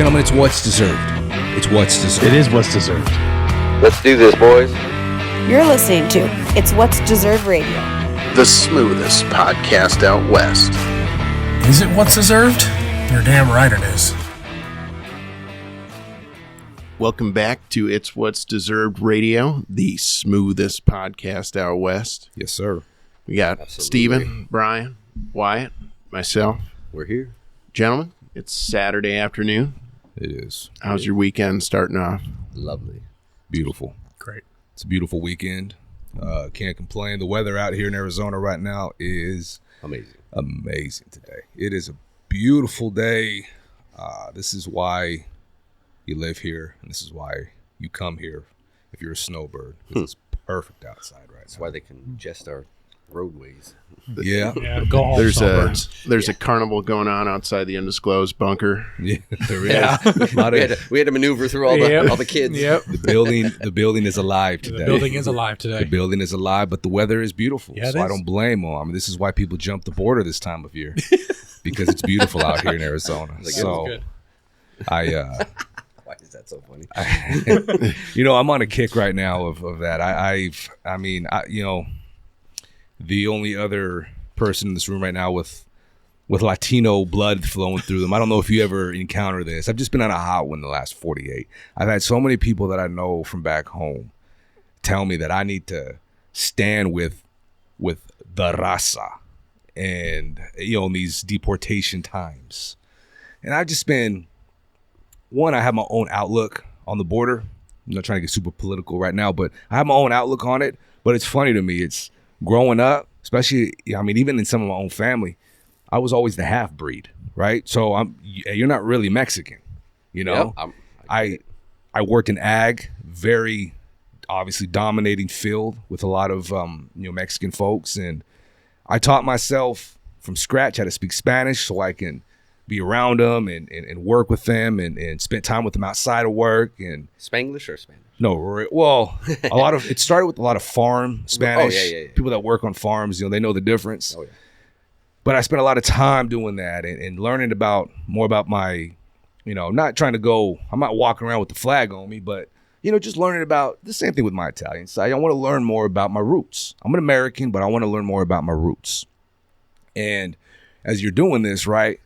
Gentlemen, it's what's deserved. It's what's deserved. It is what's deserved. Let's do this, boys. You're listening to It's What's Deserved Radio, the smoothest podcast out west. Is it what's deserved? You're damn right it is. Welcome back to It's What's Deserved Radio, the smoothest podcast out west. Yes, sir. We got Absolutely. Steven, Brian, Wyatt, myself. We're here. Gentlemen, it's Saturday afternoon. It is. How's your weekend starting off? Lovely. Beautiful. Great. It's a beautiful weekend. Can't complain. The weather out here in Arizona right now is Amazing. today. It is a beautiful day. This is why you live here, and this is why you come here if you're a snowbird. It's perfect outside right That's now. why they congest our roadways. Yeah. Yeah, go home, There's snowbirds. a carnival going on outside the undisclosed bunker. Yeah, there is. Yeah. A lot of- We had to maneuver through all the kids. Yep. the building is alive today. The building is alive The today. building is alive, but the weather is beautiful. Yeah, it so I is. don't blame them. I mean, this is why people jump the border this time of year because it's beautiful out here in Arizona. Like, So Good. Why is that so funny? I'm on a kick right now of that. The only other person in this room right now with Latino blood flowing through them. I don't know if you ever encounter this. I've just been on a hot one the last 48. I've had so many people that I know from back home tell me that I need to stand with the raza and, in these deportation times. And I've just been, I have my own outlook on the border. I'm not trying to get super political right now, but I have my own outlook on it. But it's funny to me. It's growing up, especially, even in some of my own family, I was always the half breed, right? So you're not really Mexican, Yep, I worked in ag, very obviously dominating field with a lot of Mexican folks, and I taught myself from scratch how to speak Spanish so I can be around them and work with them and spend time with them outside of work. And Spanglish or Spanish? no, well, it started with a lot of farm Spanish. Yeah. People that work on farms, they know the difference. Oh, yeah. But I spent a lot of time doing that and learning more about my, not trying to go, I'm not walking around with the flag on me, but, just learning about the same thing with my Italian side. I want to learn more about my roots. I'm an American, but I want to learn more about my roots. And as you're doing this, right,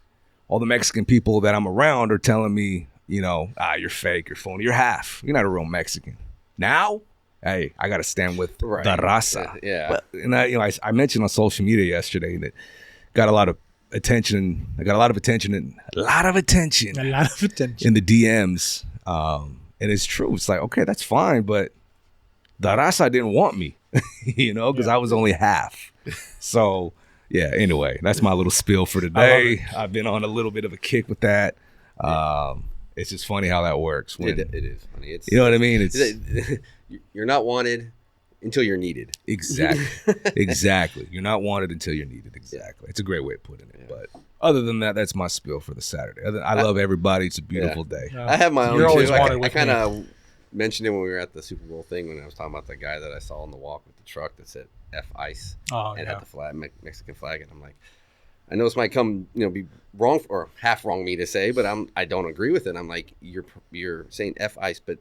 all the Mexican people that I'm around are telling me, you're fake, you're phony, you're half. You're not a real Mexican. Now, hey, I got to stand with the raza. Yeah. And I mentioned on social media yesterday that got a lot of attention. I got a lot of attention in the DMs. And it's true. It's like, okay, that's fine, but the raza didn't want me, because I was only half. So, yeah, anyway, that's my little spiel for today. I've been on a little bit of a kick with that. It's just funny how that works. It is funny. It's, you know what I mean? you're not wanted until you're needed. Exactly. You're not wanted until you're needed. Exactly. It's a great way of putting it. But other than that, that's my spiel for the Saturday. I love everybody. It's a beautiful day. I have my own You're always too. wanted I with kind me. of mentioned it when we were at the Super Bowl thing when I was talking about the guy that I saw on the walk with the truck that said F ICE and had the flag, Mexican flag, and I'm like, I know this might come, be wrong or half wrong me to say, but I don't agree with it. I'm like, you're saying F ICE, but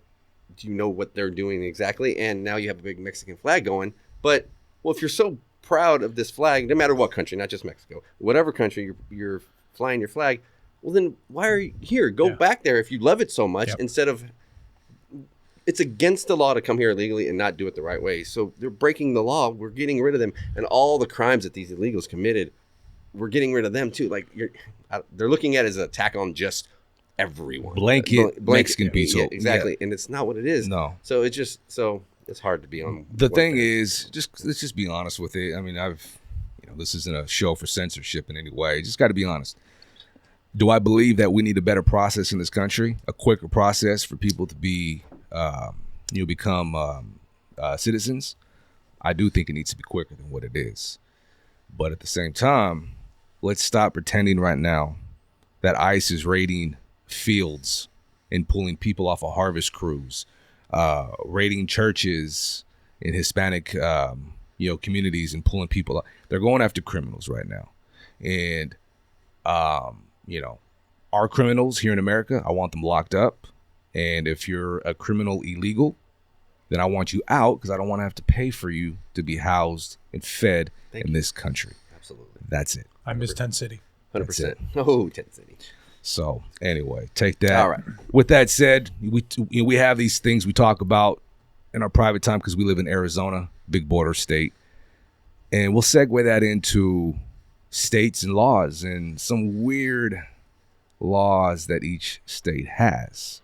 do you know what they're doing exactly? And now you have a big Mexican flag going. But if you're so proud of this flag, no matter what country, not just Mexico, whatever country you're flying your flag, well then why are you here? Go back there if you love it so much instead of. It's against the law to come here illegally and not do it the right way. So they're breaking the law. We're getting rid of them. And all the crimes that these illegals committed, we're getting rid of them too. Like they're looking at it as an attack on just everyone. Blanket Mexican people. Yeah, exactly. Yeah. And it's not what it is. No. So it's hard to be on. The thing is, let's just be honest with it. I mean, this isn't a show for censorship in any way. Just got to be honest. Do I believe that we need a better process in this country, a quicker process for people to be become citizens? I do think it needs to be quicker than what it is. But at the same time, let's stop pretending right now that ICE is raiding fields and pulling people off of harvest crews, raiding churches in Hispanic communities and pulling people out. They're going after criminals right now. And are criminals here in America, I want them locked up. And if you're a criminal illegal, then I want you out because I don't want to have to pay for you to be housed and fed in this country. Absolutely. That's it. I miss 10 City. 100%. Oh, 10 City. So anyway, take that. All right. With that said, we have these things we talk about in our private time because we live in Arizona, big border state. And we'll segue that into states and laws and some weird laws that each state has.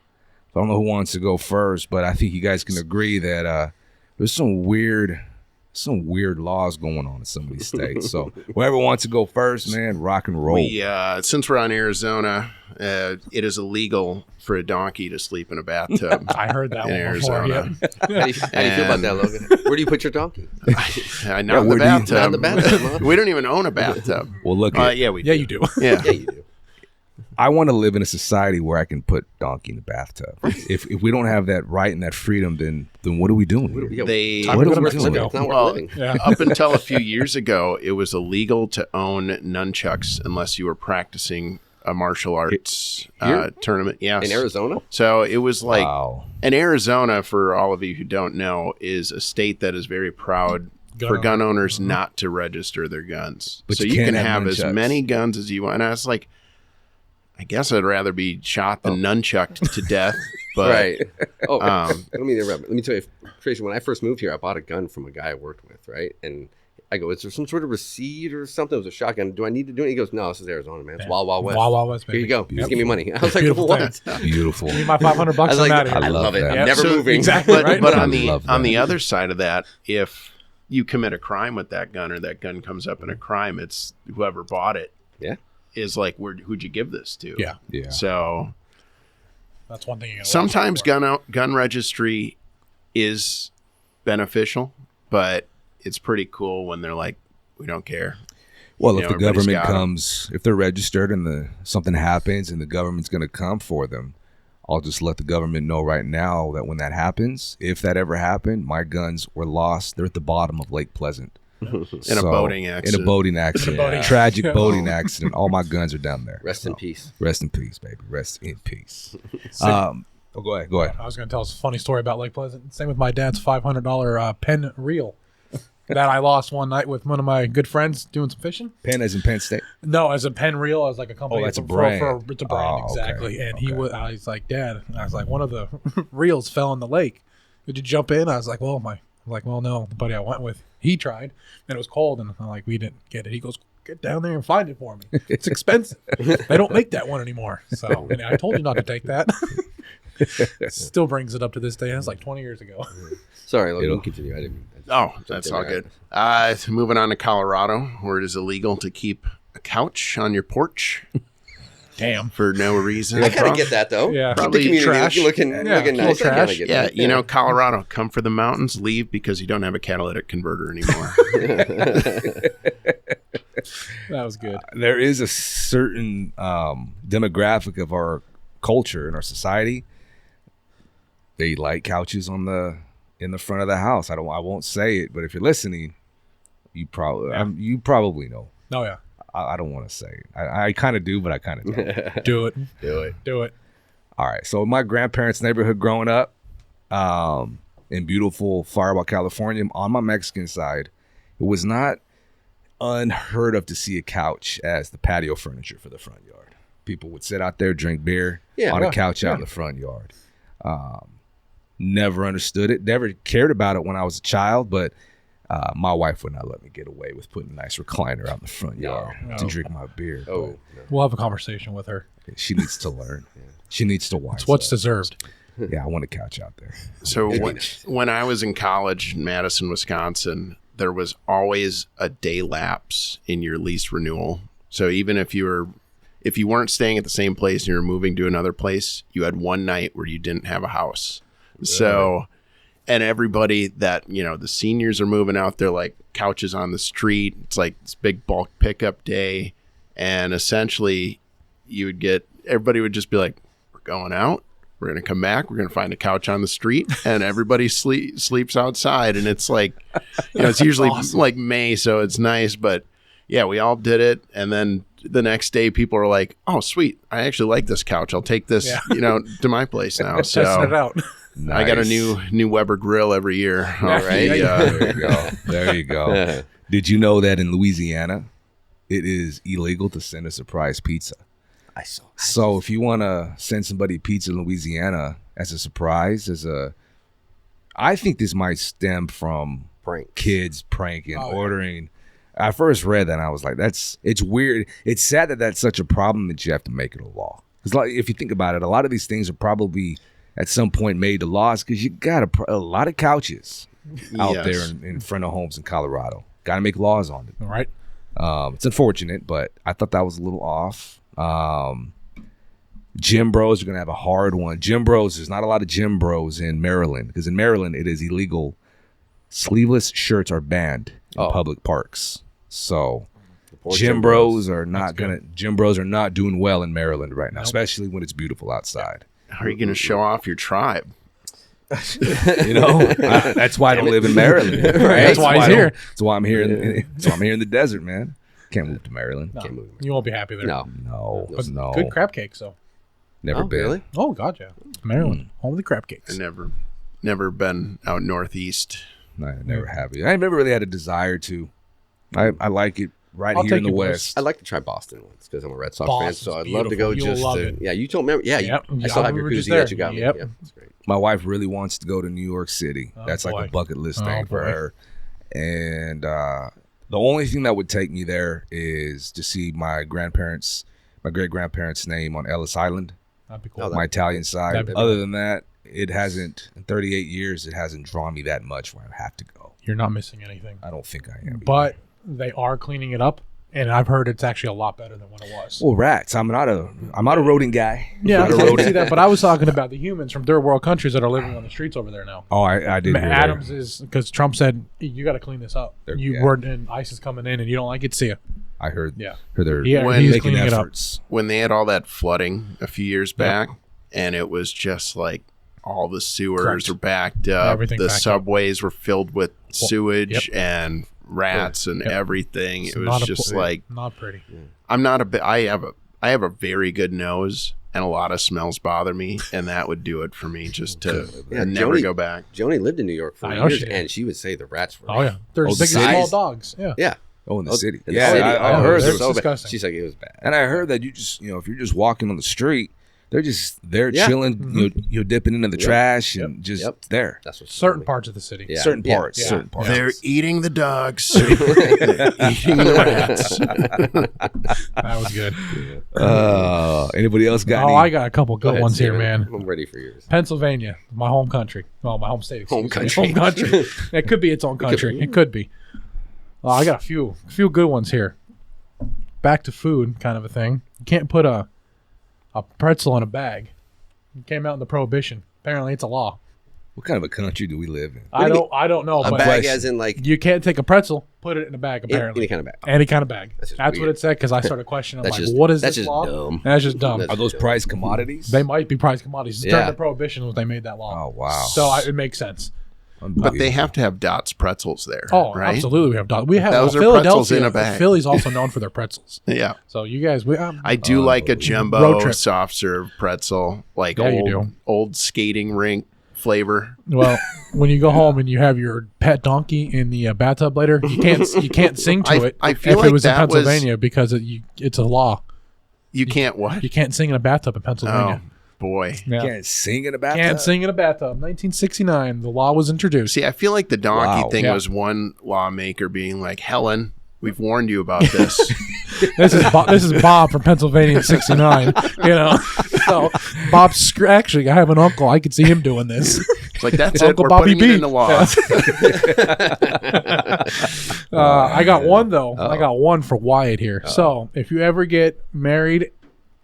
I don't know who wants to go first, but I think you guys can agree that there's some weird laws going on in some of these states. So whoever wants to go first, man, rock and roll. Since we're on Arizona, it is illegal for a donkey to sleep in a bathtub. I heard that in one Arizona. before. Yeah. How do you feel about that, Logan? Where do you put your donkey? Not in the bathtub. Not in the bathtub, huh? We don't even own a bathtub. Well, look, yeah, we do. Yeah, you do. Yeah. Yeah, you do. I want to live in a society where I can put donkey in the bathtub. If we don't have that right and that freedom, then what are we doing here? Yeah, What are we worth doing? living. It's not worth Well, living. Yeah. Up until a few years ago, it was illegal to own nunchucks unless you were practicing a martial arts tournament. Yes. In Arizona? So it was like, Wow. and Arizona, for all of you who don't know, is a state that is very proud for gun owners not to register their guns. But so you you can't can have have as nunchucks. many guns as you want. And I was like, I guess I'd rather be shot than nunchucked to death. But Right. Oh, let me interrupt. Let me tell you, Tracy, when I first moved here, I bought a gun from a guy I worked with, right? And I go, is there some sort of receipt or something? It was a shotgun. Do I need to do it? He goes, no, this is Arizona, man. It's Wild Wild West. Wild Wild West, Here you baby. go. Just give me money. I was like, Beautiful what? Beautiful. Give me my $500. I was I'm like, out of here. I love it. that. I'm Yep. never So- moving. Exactly. But, Right? but I on the love that. on the other side of that, if you commit a crime with that gun or that gun comes up in a crime, it's whoever bought it Yeah. is like, who'd you give this to? Yeah. Yeah. So That's one thing you gotta watch sometimes out for. gun registry is beneficial, but it's pretty cool when they're like, we don't care. Well, You if know, the everybody's government got 'em. comes, if they're registered and something happens and the government's going to come for them, I'll just let the government know right now that when that happens, if that ever happened, my guns were lost. They're at the bottom of Lake Pleasant. In a boating accident. In a boating accident. boating Tragic accident. boating accident. All my guns are down there. Rest in So, peace. Rest in peace, baby. Rest in peace. Same- Go ahead. Go ahead. I was going to tell us a funny story about Lake Pleasant. Same with my dad's $500 pen reel that I lost one night with one of my good friends doing some fishing. Penn as in Penn State. No, as a pen reel, as like a company. Oh, that's a for- brand. it's a brand, Oh, exactly. okay. And Okay. I was like, Dad, I was like, one of the reels fell in the lake. Did you jump in? I was like, well, no. The buddy I went with, he tried, and it was cold, and I'm like, we didn't get it. He goes, get down there and find it for me. It's expensive. They don't make that one anymore. So and I told you not to take that. Still brings it up to this day. That's like 20 years ago. Sorry, Logan, continue. I didn't. Oh, that's all good. Moving on to Colorado, where it is illegal to keep a couch on your porch Damn. for no reason. I kind of get that though. Yeah. Keep the Probably community trash. looking Yeah, nice. little I kinda trash. get Yeah, that. you know, Colorado, come for the mountains, leave because you don't have a catalytic converter anymore. That was good. There is a certain demographic of our culture and our society. They like couches in the front of the house. I won't say it, but if you're listening, you probably know. Oh, yeah. I don't want to say it. I kind of do, but I kind of don't. Do it. Do it. All right. So my grandparents' neighborhood growing up, in beautiful Fireball, California, on my Mexican side, it was not unheard of to see a couch as the patio furniture for the front yard. People would sit out there, drink beer on a couch out in the front yard. Never understood it. Never cared about it when I was a child, but my wife would not let me get away with putting a nice recliner out in the front yard to drink my beer. Oh, We'll have a conversation with her. But she needs to learn. She needs to watch. It's what's deserved. Yeah, I want a couch out there. So when I was in college in Madison, Wisconsin, there was always a day lapse in your lease renewal. So even if you weren't staying at the same place and you were moving to another place, you had one night where you didn't have a house. So, and everybody that, you know, the seniors are moving out there like couches on the street. It's like this big bulk pickup day. And essentially everybody would just be like, we're going out. We're going to come back. We're going to find a couch on the street, and everybody sleeps outside. And it's like, you know, it's usually awesome. like May, so it's nice. But yeah, we all did it. And then the next day people are like, "Oh, sweet! I actually like this couch. I'll take this, to my place now." So testing it out. Nice. I got a new Weber grill every year. All right. There you go. There you go. Did you know that in Louisiana, it is illegal to send a surprise pizza? I saw. So if you want to send somebody pizza in Louisiana as a surprise, I think this might stem from kids pranking, ordering. I first read that and I was like, it's weird. It's sad that that's such a problem that you have to make it a law. Because like, if you think about it, a lot of these things are probably at some point made to laws because you got a lot of couches out there in front of homes in Colorado. Got to make laws on it. All right. It's unfortunate, but I thought that was a little off. Gym bros are going to have a hard one. Gym bros, there's not a lot of gym bros in Maryland because in Maryland it is illegal. Sleeveless shirts are banned in public parks. So gym bros are not doing well in Maryland right now, especially when it's beautiful outside. How are you going to show off your tribe? That's why I don't live in Maryland. Right? That's why he's here. That's why I'm here. That's why I'm here in the desert, man. Can't move to Maryland. No, Can't move. you won't be happy there. No. Good crab cakes, though. Never been. Really? Oh, God, yeah. Maryland, home of the crab cakes. I never been out northeast. No, I never have. I never really had a desire to. I like it here in the West. I'd like to try Boston once because I'm a Red Sox fan. So I'd love to go. You'll You told me. Yeah, Yep. I still have your koozie that you got me. Yep. Yeah, that's great. My wife really wants to go to New York City. That's like a bucket list thing for her. And the only thing that would take me there is to see my great grandparents' name on Ellis Island. That'd be cool. My Italian side. Other than that, it hasn't, in 38 years, it hasn't drawn me that much where I have to go. You're not missing anything. I don't think I am. But they are cleaning it up, and I've heard it's actually a lot better than what it was. Well, rats. I'm not a rodent guy. Yeah, I can see that. But I was talking about the humans from third world countries that are living on the streets over there now. Oh, I did. Adams is because Trump said you got to clean this up. And ICE is coming in, and you don't like it. See ya. I heard. Yeah. Heard they're he's making cleaning efforts. When they had all that flooding a few years back, and it was just like all the sewers were backed up. Everything the backed subways were filled with sewage and rats and everything. It's it was just like not pretty. I'm not I have a very good nose, and a lot of smells bother me, and that would do it for me just to never go back. Joni lived in New York for years, and she would say the rats were. Oh yeah, they're big as small dogs. Yeah. Oh, in the city. I heard it was so bad. She's like, it was bad. And I heard that you just, if you're just walking on the street, they're chilling, Mm-hmm. you're dipping into the trash and just there. That's what certain parts of the city. Yeah. Certain parts. They're eating the dogs. They're eating the rats. That was good. Anybody else got any? I got a couple good ones here, man. I'm ready for yours. Pennsylvania, my home country. Well, my home state. Home country. Home country. It could be its own country. It could be. I got a few good ones here. Back to food kind of a thing. You can't put a pretzel in a bag. It came out in the Prohibition. Apparently, it's a law. What kind of a country do we live in? I don't know. A but bag as in like you can't take a pretzel, put it in a bag. Apparently, any kind of bag. Any kind of bag. That's what weird. it said because I started questioning. I'm That's like, just- what is that's this just law? dumb. And that's just dumb. That's Are those prized commodities? They might be prized commodities. During Yeah. the Prohibition when they made that law. Oh, wow. So it makes sense. But they have to have Dots pretzels there. Oh, right? absolutely. We have dogs. We have Those are Philadelphia. pretzels in a bag. Philly's also known for their pretzels. Yeah. So you guys, I do like a road jumbo trip. soft serve pretzel, like Yeah, you do. old skating rink flavor. Well, when you go home and you have your pet donkey in the bathtub later, you can't sing to it. I feel if like it was in that was- Pennsylvania because it's a law. You can't what? You can't sing in a bathtub in Pennsylvania. Oh boy. Yeah. Can't sing in a bathtub? Can't sing in a bathtub. 1969, the law was introduced. See, I feel like the donkey Wow. thing Yeah. was one lawmaker being like, Helen, we've warned you about this. This is Bob from Pennsylvania in '69. So Bob's actually, I have an uncle. I could see him doing this. It's like, that's Uncle it. We're Bobby putting B. it in the law. I got one though. I got one for Wyatt here. So if you ever get married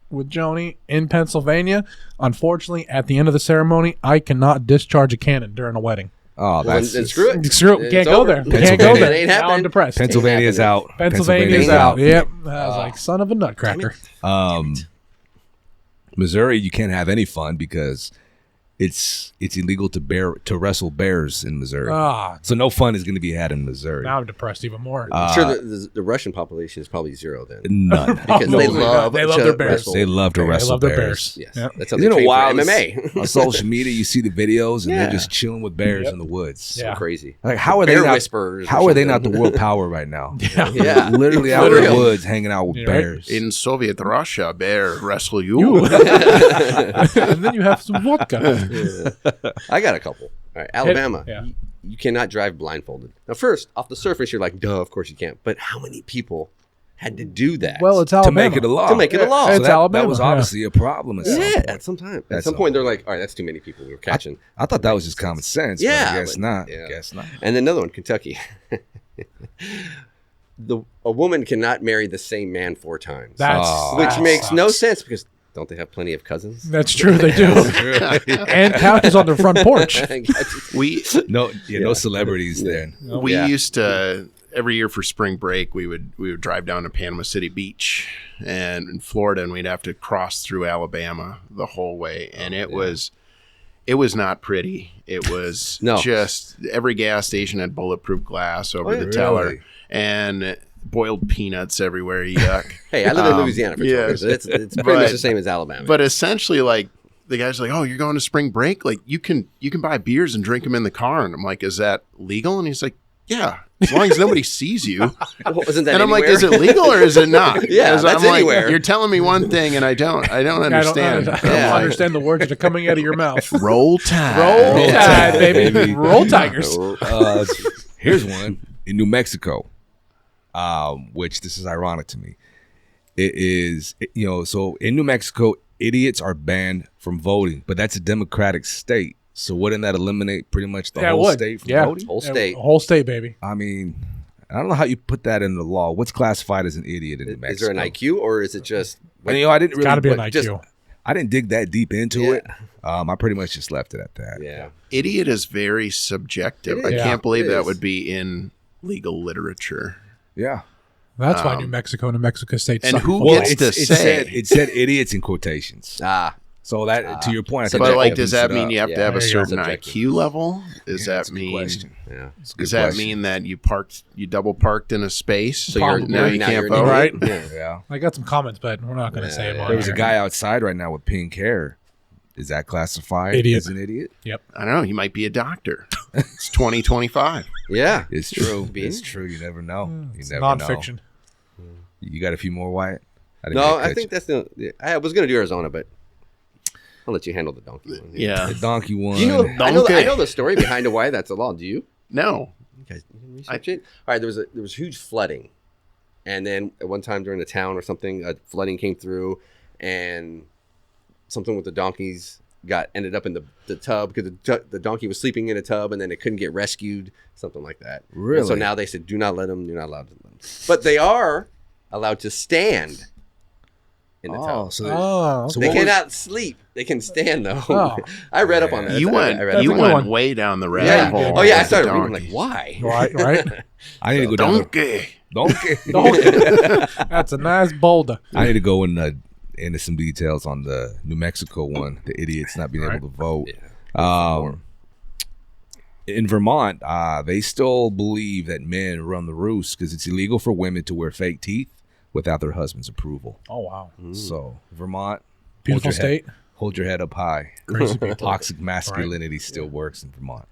with Joni in Pennsylvania, unfortunately, at the end of the ceremony, I cannot discharge a cannon during a wedding. Oh, Then that's screw it. Screw it. It's Can't go over. there. Can't go Pennsylvania. there. It ain't Now I'm happening. depressed. Pennsylvania's out. Pennsylvania's out. Yep. I was like, son of a nutcracker. Missouri, you can't have any fun because it's illegal to wrestle bears in Missouri. Ah, So no fun is going to be had in Missouri. now I'm depressed even more. I'm sure the Russian population is probably zero then. None. Because no, they they love their bears. wrestle. They love to They wrestle love their bears. bears. Yes, Yep. that's how Isn't they it train wild? for MMA. On social media, you see the videos and Yeah. they're just chilling with bears in the woods. Yeah. Crazy. Like how are Bear they not? whisperers or How are they not the something. world power right now? Yeah, Literally out For in the real. woods, hanging out with Yeah, right. bears. In Soviet Russia, bear wrestle you. And then you have some vodka. I got a couple. All right, Alabama. Yeah. You cannot drive blindfolded. Now, first, off the surface, you're like, duh, of course you can't. But how many people had to do that? Well, it's to Alabama. make it a law. To make it a law. So It's that Alabama, was yeah. obviously a problem. At some yeah, point. at some time. At At some some point, they're like, all right, that's too many people. We're catching. I thought that was just common sense. Yeah, but I guess but- not. yeah. Guess not. And then another one, Kentucky. A woman cannot marry the same man 4 times. That's which that makes no sucks. sense because don't they have plenty of cousins? That's true. They do. And couches on their front porch. We No celebrities then. we Yeah. used to every year for spring break we would drive down to Panama City Beach and in Florida, and we'd have to cross through Alabama the whole way, and it was not pretty. It was No. just every gas station had bulletproof glass over the Really? teller and boiled peanuts everywhere. Yuck. Hey, I live in Louisiana for 12 yeah. years. It's pretty much the same as Alabama. But essentially, like, the guy's like, "Oh, you're going to spring break? Like, you can buy beers and drink them in the car." And I'm like, "Is that legal?" And he's like, "Yeah, as long as nobody sees you." Well, isn't that And I'm like, anywhere? "Is it legal or is it not?" Yeah, 'Cause that's I'm like, anywhere. You're telling me one thing, and I don't understand. I don't understand the words that are coming out of your mouth. Roll Tide. Roll Tide, baby. baby. Roll Tigers. Here's one in New Mexico, which this is ironic to me. It is, so in New Mexico, idiots are banned from voting, but that's a Democratic state. So wouldn't that eliminate pretty much the Yeah, it whole would. state from Yeah. voting? Whole state. Whole state, baby. I mean, I don't know how you put that in the law. What's classified as an idiot in New Mexico? Is there an IQ or is it just? And, I didn't really. Got to be an but IQ. I didn't dig that deep into Yeah. it. I pretty much just left it at that. Yeah. Idiot is very subjective. It I is. can't believe It that is. would be in legal literature. Yeah. That's why New Mexico and New Mexico State and suck. who Well, gets to it say? said idiots in quotations. So that to your point, I think But that like, does opens that it mean up. you have to Yeah, have a there you go. certain Subjective. IQ level? Does That's that a good mean? question. Yeah. It's a good Does that question. mean that you double parked in a space? So Probably. now you now can't you're vote, an right? idiot. Yeah. Yeah. I got some comments, but we're not going to say them on There was a here. guy outside right now with pink hair. Is that classified Idiot. as an idiot? Yep. I don't know. You might be a doctor. It's 2025. Yeah. It's true. Be. It's true. You never know. It's You never nonfiction. know. You got a few more, Wyatt? No, I think that's I was going to do Arizona, but I'll let you handle the donkey one. Yeah. the donkey one. You know, I Donkey. know the story behind why that's a law. Do you? No. You guys you can research it? All right, there was huge flooding, and then at one time during the town or something, flooding came through, and something with the donkeys ended up in the tub because the donkey was sleeping in a tub, and then it couldn't get rescued, something like that. Really? And so now they said, do not let them. You're not allowed to let them. But they are allowed to stand in the tub. So Oh, So They what was- cannot sleep. They can stand though. Oh. I read up on that. You I went read you up on good went one. way down the rabbit Yeah. hole. Oh yeah, I with started the reading. I'm like, donkeys. why? right. I need to go down. Donkey. Donkey. That's a nice boulder. I need to go into some details on the New Mexico one. The idiots not being able to vote. In Vermont, they still believe that men run the roost because it's illegal for women to wear fake teeth without their husband's approval. Oh, wow. So Vermont, Beautiful state. Hold your head up high. Crazy people. Toxic masculinity still works in Vermont.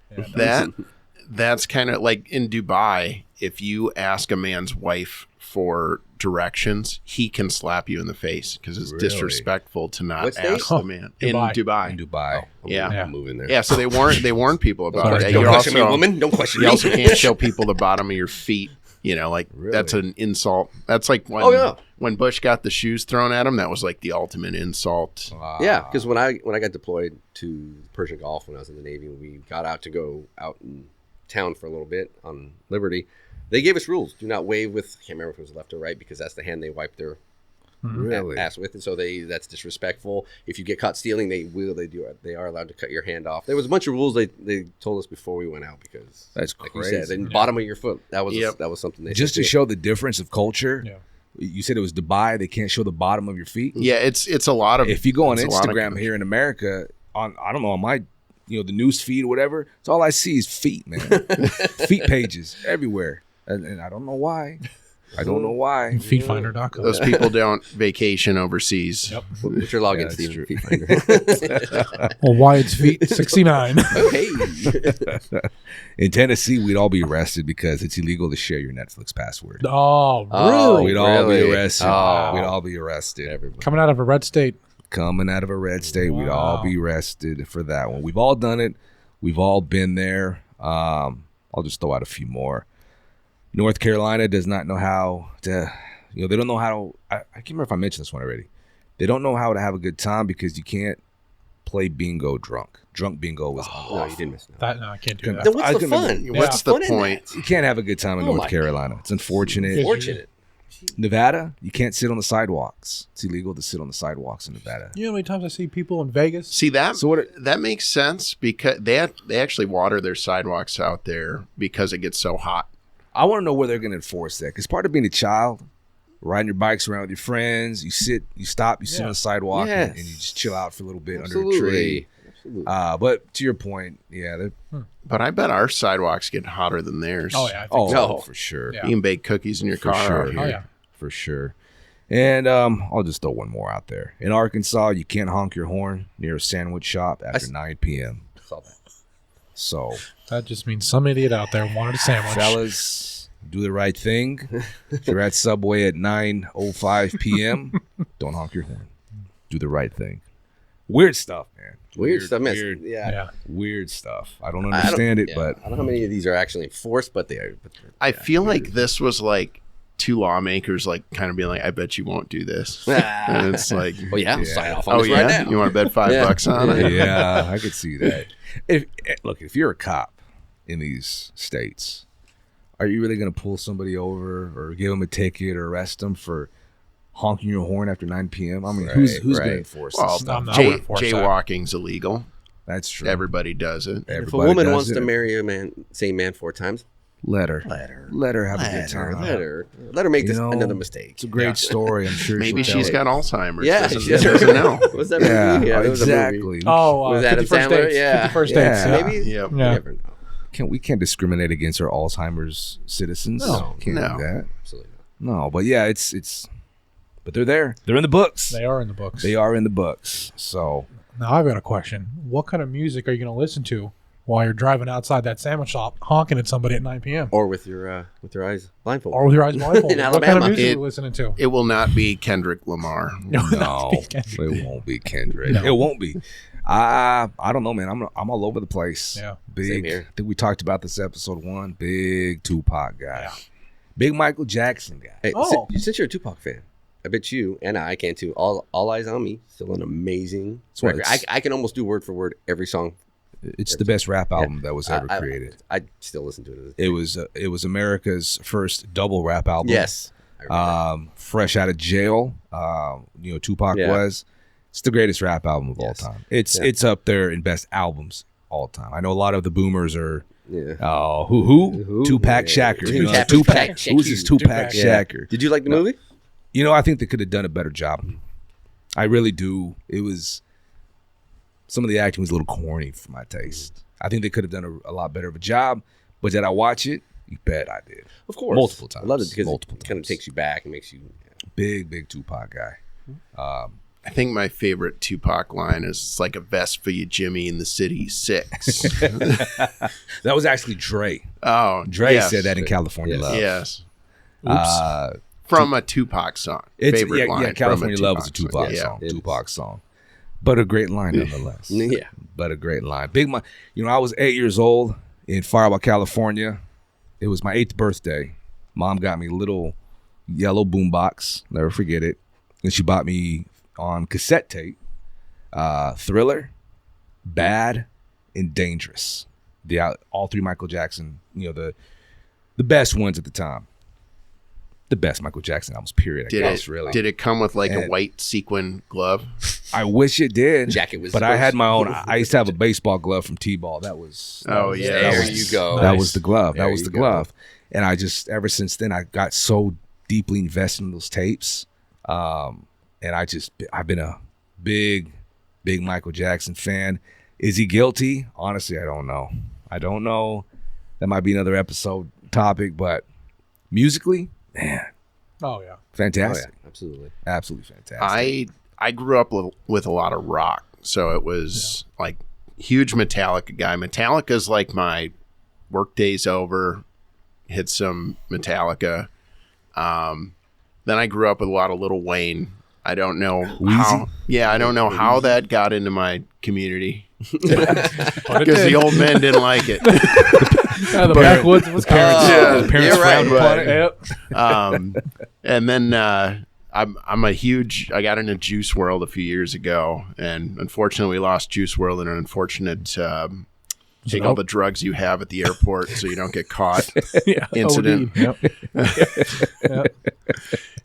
That's kind of like in Dubai. If you ask a man's wife for directions, he can slap you in the face because it's Really? disrespectful to not What state? ask the man Dubai. in Dubai. In Dubai. Yeah. Yeah. I'm moving there. Yeah, so they warn people about Sorry. that. Don't You're question also, me, woman. Don't question You me. also can't show people the bottom of your feet. You know, like Really? that's an insult. That's like when Oh, yeah. when Bush got the shoes thrown at him. That was like the ultimate insult. Yeah, because when I got deployed to Persian Gulf when I was in the Navy, we got out to go out in town for a little bit on Liberty. They gave us rules: do not wave with. I can't remember if it was left or right because that's the hand they wipe their Really? ass with, and so that's disrespectful. If you get caught stealing, they are allowed to cut your hand off. There was a bunch of rules they told us before we went out because That's like you crazy. said, the bottom of your foot. That was Yep. that was something they Just said to show the difference of culture. Yeah. You said it was Dubai. They can't show the bottom of your feet. Yeah, it's a lot of. If you go on it's a lot of Instagram culture. here in America, I don't know, on my the news feed or whatever, it's all I see is feet, man. Feet pages everywhere. And I don't know why. Feetfinder.com. Those people don't vacation overseas. Yep. What's your login, Steve? Well, Wyatt's feet 69. Oh, hey. In Tennessee, we'd all be arrested because it's illegal to share your Netflix password. Oh, Oh, really? We'd all be really? arrested. Oh. We'd all be arrested. Everybody. Coming out of a red state. Coming out of a red state, we'd all Wow. be arrested for that one. We've all done it. We've all been there. I'll just throw out a few more. North Carolina does not know how to, they don't know how to, I can't remember if I mentioned this one already. They don't know how to have a good time because you can't play bingo drunk. Drunk bingo is unlawful. No, you didn't miss that. No, I can't do that. Then what's I the can fun? remember- What's the fun in point? that? You can't have a good time in Oh North my Carolina. It's unfortunate. Fortunate. Nevada, you can't sit on the sidewalks. It's illegal to sit on the sidewalks in Nevada. You know how many times I see people in Vegas? See that? So what? That makes sense because they actually water their sidewalks out there because it gets so hot. I want to know where they're going to enforce that. Because part of being a child, riding your bikes around with your friends, you stop, you sit on the sidewalk, Yes. and you just chill out for a little bit under a Absolutely. tree. Absolutely. But to your point, yeah. But I bet our sidewalks get hotter than theirs. Oh, yeah. I think Oh, No. for sure. Yeah. You can bake cookies in your For car. sure. out here. Oh, yeah. For sure. And I'll just throw one more out there. In Arkansas, you can't honk your horn near a sandwich shop after 9 p.m. Saw that. So, That just means some idiot out there wanted a sandwich. fellas, do the right thing. If you're at Subway at 9:05 p.m., don't honk your horn. Do the right thing. Weird stuff, man. Weird stuff. Man. Weird, Yeah. weird stuff. I don't understand it, but I don't know how many of these are actually enforced, but they are. I feel like this was like two lawmakers like kind of being like, I bet you won't do this. Ah. And it's like, Oh yeah, I'll sign off on oh this yeah, right now. you want to bet $5 on it? yeah, I could see that. If you're a cop in these states, are you really going to pull somebody over or give them a ticket or arrest them for honking your horn after 9 p.m.? I mean, who's going to enforce Well, this stuff? I'm not gonna enforce that. jaywalking's illegal. That's true. Everybody does it. If a Everybody woman does wants it. to marry a same man 4 times, let her have a good time. let her make You this know, another mistake. It's a great story. I'm sure. Maybe she'll she's tell got Alzheimer's. Yeah, doesn't, she does. doesn't know. What's that it. movie? Yeah, there was a movie. exactly. Oh, Was 50 Adam First Sandler? Dates. Yeah. 50 First Yeah. Dates. Maybe. Yep. You Yeah. never know. We can't discriminate against our Alzheimer's citizens. No, Can't no. do that. Absolutely not. No, but yeah, it's. But they're there. They're in the books. They are in the books. They are in the books. So Now I've got a question. What kind of music are you going to listen to while you're driving outside that sandwich shop honking at somebody at 9 p.m.? Or with your eyes blindfolded. Or with your eyes blindfolded? In What kind of Alabama. music are you listening to? It will not be Kendrick Lamar. no, Kendrick. it won't be Kendrick. No. It won't be. I don't know, man. I'm all over the place. Yeah. Big. Same here. I think we talked about this episode 1. Big Tupac guy. Big Michael Jackson guy. Hey, Oh. since you're a Tupac fan, I bet you and I can too. All Eyes on Me, still an amazing what record. it's- I can almost do word for word every song. It's the best rap album that was ever created. I still listen to it. It was America's first double rap album. Yes. I remember Fresh out of jail. Tupac Yeah. was. It's the greatest rap album of all Yes. time. It's Yeah. it's up there in best albums all time. I know a lot of the boomers are. that. Yeah. Oh, who? Tupac Yeah. Shakur. Tupac Tupac. Shakur. Who's this Tupac Yeah. Shakur? Did you like the movie? I think they could have done a better job. I really do. It was some of the acting was a little corny for my taste. I think they could have done a lot better of a job. But did I watch it? You bet I did. Of course. Multiple times. I love it because Multiple it kind of times. takes you back and makes you. Big Tupac guy. I think my favorite Tupac line is it's like a vest for you, Jimmy, in the city 6. That was actually Dre. Oh, Dre yes. said that in California Yes. Love. Yes. From a Tupac song. It's Favorite line. yeah. from California Love was a Tupac Tupac song. song. it is. Tupac song, but a great line nonetheless. Yeah. But a great line. I was 8 years old in Firebaugh, California. It was my 8th birthday. Mom got me a little yellow boombox. Never forget it. And she bought me on cassette tape, Thriller, Bad, and Dangerous. All 3 Michael Jackson. The best ones at the time. The best Michael Jackson albums. Period. Did it come with like a And- white sequin glove? I wish it did. Jacket was but I had my own. I used to have a baseball glove from T-ball. That was. Oh, that yeah. that There was- you go. That Nice. was the glove. There That was you the go. glove. And I just ever since then I got so deeply invested in those tapes, and I've been a big Michael Jackson fan. Is he guilty? Honestly, I don't know. That might be another episode topic, but musically, man. Oh yeah. Fantastic. Oh, yeah. Absolutely fantastic. I grew up with a lot of rock, so it was like huge Metallica guy. Metallica's like my work day's over, hit some Metallica. Then I grew up with a lot of Lil Wayne. I don't know how. Yeah, I don't know how that got into my community because the old men didn't like it. The backwoods was parents. Parents frowned upon it. Yep. And then I got into Juice World a few years ago, and unfortunately we lost Juice World in an unfortunate take all the drugs you have at the airport so you don't get caught incident. Yep. Yep.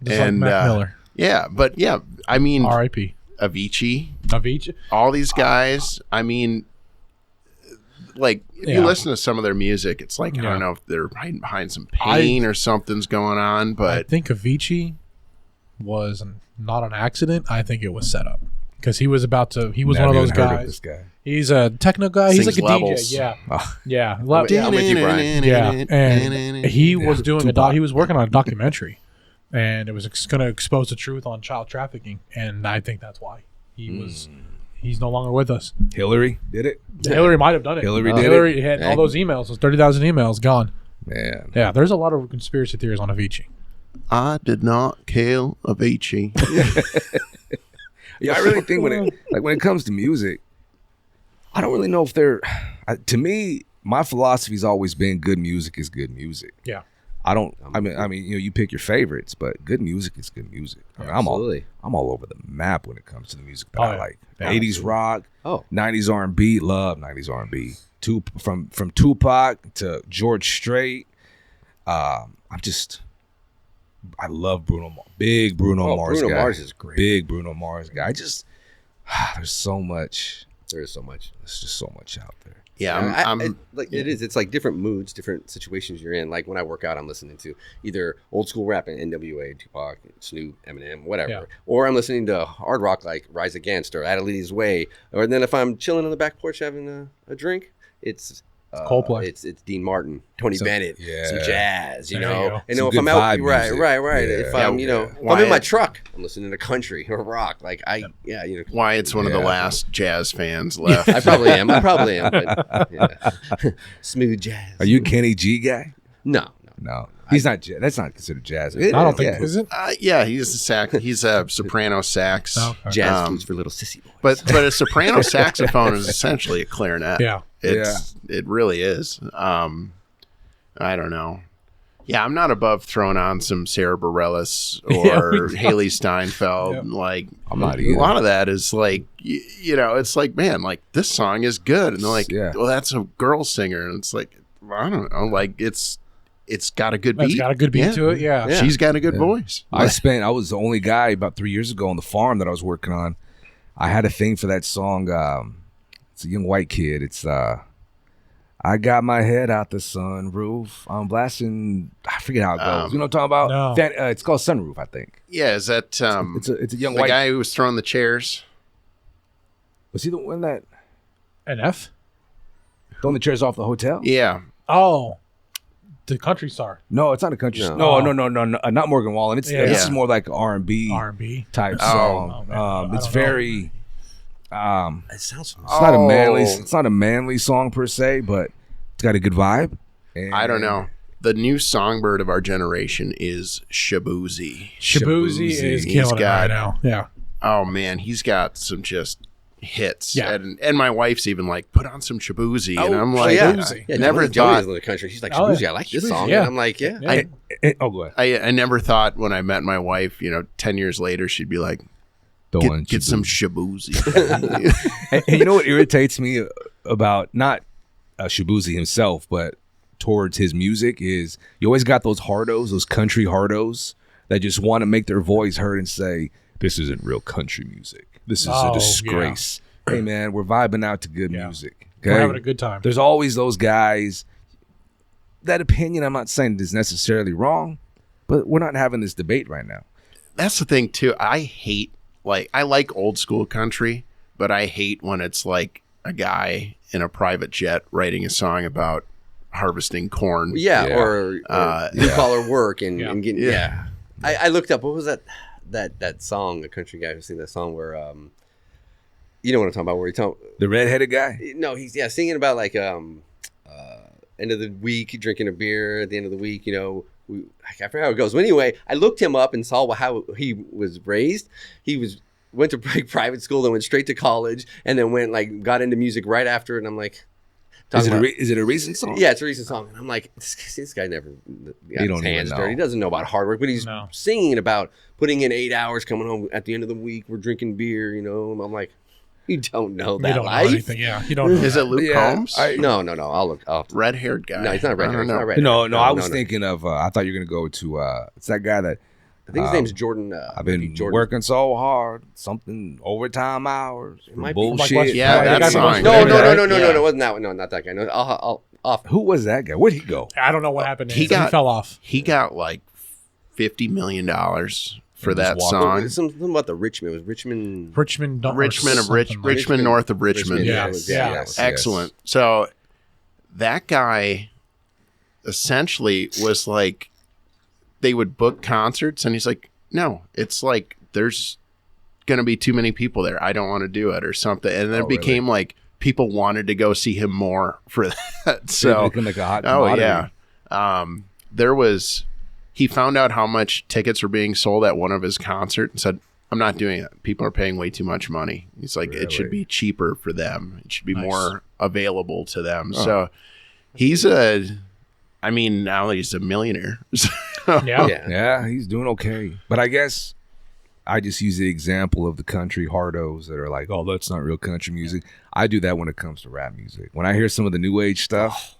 Just And like Mac Miller. yeah, but yeah, I mean R.I.P. Avicii, all these guys. I mean, like if you listen to some of their music, it's like I don't know if they're hiding behind some pain or something's going on, but I think Avicii was not an accident. I think it was set up because he was about to. He was Never one of those even heard of guys. this guy. He's a techno guy. He's Sings like a levels. DJ. Yeah, yeah. I'm with you, Brian. Yeah, and he was doing he was working on a documentary, and it was going to expose the truth on child trafficking, and I think that's why he's no longer with us. Hillary did it. Hillary might have done it. Hillary had all those emails, those 30,000 emails gone. Man. Yeah, there's a lot of conspiracy theories on Avicii. I did not kill Avicii. Yeah, I really think when it comes to music, I don't really know if to me, my philosophy's always been good music is good music. Yeah. I mean, you pick your favorites, but good music is good music. I mean, Absolutely. I'm all over the map when it comes to the music that Oh, I yeah. like. Yeah. 80s rock, 90s R&B, love 90s R&B. From Tupac to George Strait. I love Bruno Mars. Big Bruno Mars Bruno guy. Mars is great. Big Bruno Mars guy. There's so much. There is so much. There's just so much out there. Yeah, It is. It's like different moods, different situations you're in. Like when I work out, I'm listening to either old school rap and NWA, Tupac, Snoop, Eminem, whatever. Or I'm listening to hard rock like Rise Against or Adelaide's Way. Or then if I'm chilling on the back porch having a drink, it's Coldplay. It's Dean Martin, Tony Bennett, some jazz, you There know. you go. And Some if good I'm out, vibe right. music. If Yeah. I'm, if I'm Wyatt. in my truck, I'm listening to country or rock. Like Wyatt's one of the last jazz fans left. I probably am. But, yeah. Smooth jazz. Are you a Kenny G guy? No. No. He's not. That's not considered jazz. I don't think is it? Yeah, he's a soprano sax. Okay. Jazz foods for little sissy boys. But a soprano saxophone is essentially a clarinet. Yeah. It really is. I don't know. Yeah, I'm not above throwing on some Sarah Bareilles or Haley Steinfeld. Yep. Like, I'm not a either. lot of that is like, it's like, man, like this song is good, and they're like, well, that's a girl singer, and it's like, I don't know, like it's got a good beat. It's got a good beat to it. Yeah. She's got a good voice. I was the only guy about 3 years ago on the farm that I was working on. I had a thing for that song. It's a young white kid. It's I got my head out the sunroof. I'm blasting. I forget how it goes. You know what I'm talking about? No. It's called Sunroof, I think. Yeah, is that It's a young the white guy who was throwing the chairs? Was he the one that An F? throwing the chairs off the hotel? Yeah. Oh, the country star. No, it's not a country. No. No, not Morgan Wallen. This is more like an R&B R&B type song. man. It's I don't very. It sounds It's not a manly. It's not a manly song per se, but it's got a good vibe. And I don't know. The new songbird of our generation is Shabuzi. Shabuzi is He's killing it got- right now. Yeah. Oh man, he's got some just hits. Yeah. And my wife's even like, put on some Shabuzi, and I'm Oh, like, yeah. Shabuzi. Yeah, never Joey thought. is in the country. She's like, Oh, Shabuzi, yeah. I like this Shabuzi, song. yeah. And I'm like, yeah. go ahead. I never thought when I met my wife, 10 years later, she'd be like, get some Shabuzi. And you know what irritates me about not Shabuzi himself, but towards his music is you always got those hardos, those country hardos that just want to make their voice heard and say, this isn't real country music. This is a disgrace. Hey, man, we're vibing out to good music. Okay? We're having a good time. There's always those guys. That opinion, I'm not saying is necessarily wrong, but we're not having this debate right now. That's the thing too. I hate I like old school country, but I hate when it's like a guy in a private jet writing a song about harvesting corn. Or blue collar work and getting. Yeah. I looked up what was that song, a country guy who sing that song where you know what I'm talking about, where he the redheaded guy. No, he's singing about like end of the week drinking a beer at the end of the week. You know, I forget how it goes. But anyway, I looked him up and saw how he was raised. He went to private school, then went straight to college, and then got into music right after. And I'm like, is it a recent song? Yeah, it's a recent song. And I'm like, this guy never got his hands dirty. He doesn't know about hard work, but he's singing about putting in 8 hours, coming home at the end of the week. We're drinking beer, you know. And I'm like, you don't know that you don't life. Know anything. Yeah, you don't know. Is it Luke Combs? No. I'll look. Red-haired guy. No, he's not red-haired. No, I was thinking of. I thought you were gonna go to. It's that guy that. I think his name's Jordan. I've been working so hard. Something overtime hours. Bullshit. Yeah, that song. No. It wasn't that one. No, not that guy. No, I'll Who was that guy? Where'd he go? I don't know what happened. He fell off. He got like $50 million for that song. Something about the Richmond. It was Richmond. Richmond north of Richmond. Yes. Excellent. So that guy essentially was like, they would book concerts and he's like, no, it's like there's gonna be too many people there. I don't want to do it or something. And then it became like people wanted to go see him more for that. So like a hot he found out how much tickets were being sold at one of his concerts and said, I'm not doing it. People are paying way too much money. He's like, it should be cheaper for them. It should be more available to them. So he's now he's a millionaire. Yeah, he's doing okay. But I guess I just use the example of the country hardos that are like, oh, that's not real country music. I do that when it comes to rap music. When I hear some of the new age stuff,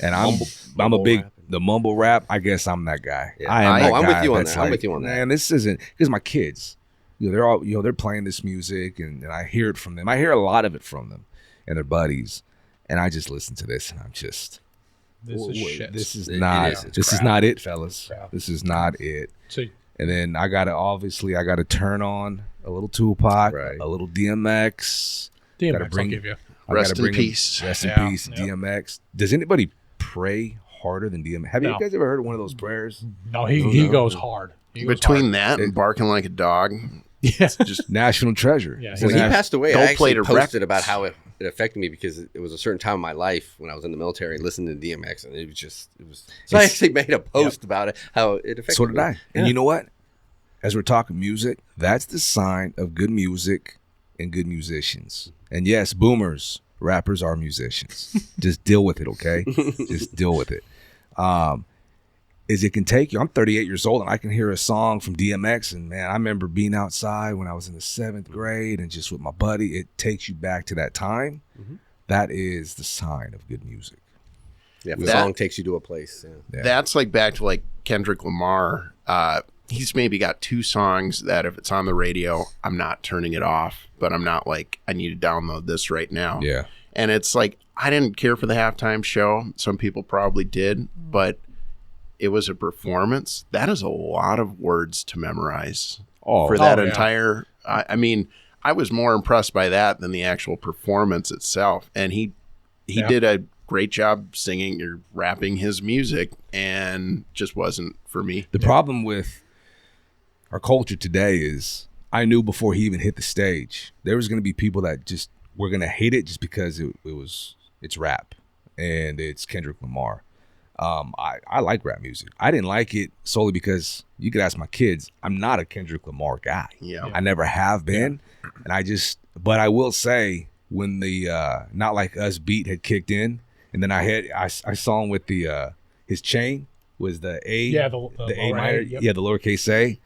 and I'm a big the mumble rap. I guess I'm that guy. Yeah. I'm with you on that. I'm with you on that. Man, this isn't because my kids. They're all they're playing this music, and I hear it from them. I hear a lot of it from them and their buddies, and I just listen to this, and I'm just. This is shit. This is not it, fellas. Crap. This is not it. And then I gotta turn on a little Tupac, a little DMX. I'll give you. Rest in peace. DMX. Does anybody pray harder than DMX? Have you guys ever heard of one of those prayers? No, he goes hard. Between that and barking like a dog, it's just national treasure. Yeah, when he passed away, I actually posted about how it affected me because it was a certain time in my life when I was in the military listening to DMX, and it was. So I actually made a post about it, how it affected me. So did I. And you know what? As we're talking music, that's the sign of good music and good musicians. And yes, boomers, rappers are musicians. Just deal with it, okay? Just deal with it. Is it can take you. I'm 38 years old, and I can hear a song from DMX, and man, I remember being outside when I was in the 7th grade and just with my buddy. It takes you back to that time. Mm-hmm. That is the sign of good music. Yeah, if the song takes you to a place. Yeah. That's like back to like Kendrick Lamar. He's maybe got 2 songs that if it's on the radio, I'm not turning it off, but I'm not like, I need to download this right now. Yeah. And it's like, I didn't care for the halftime show. Some people probably did, but it was a performance. That is a lot of words to memorize for that entire. I mean, I was more impressed by that than the actual performance itself. And he did a great job singing or rapping his music, and just wasn't for me. The problem with our culture today is, I knew before he even hit the stage, there was going to be people that just were going to hate it just because it's rap and it's Kendrick Lamar. I like rap music. I didn't like it solely because you could ask my kids. I'm not a Kendrick Lamar guy. Yeah. I never have been. And but I will say when the Not Like Us beat had kicked in, and then I saw him with the his chain was the A, the A minor, the lowercase A.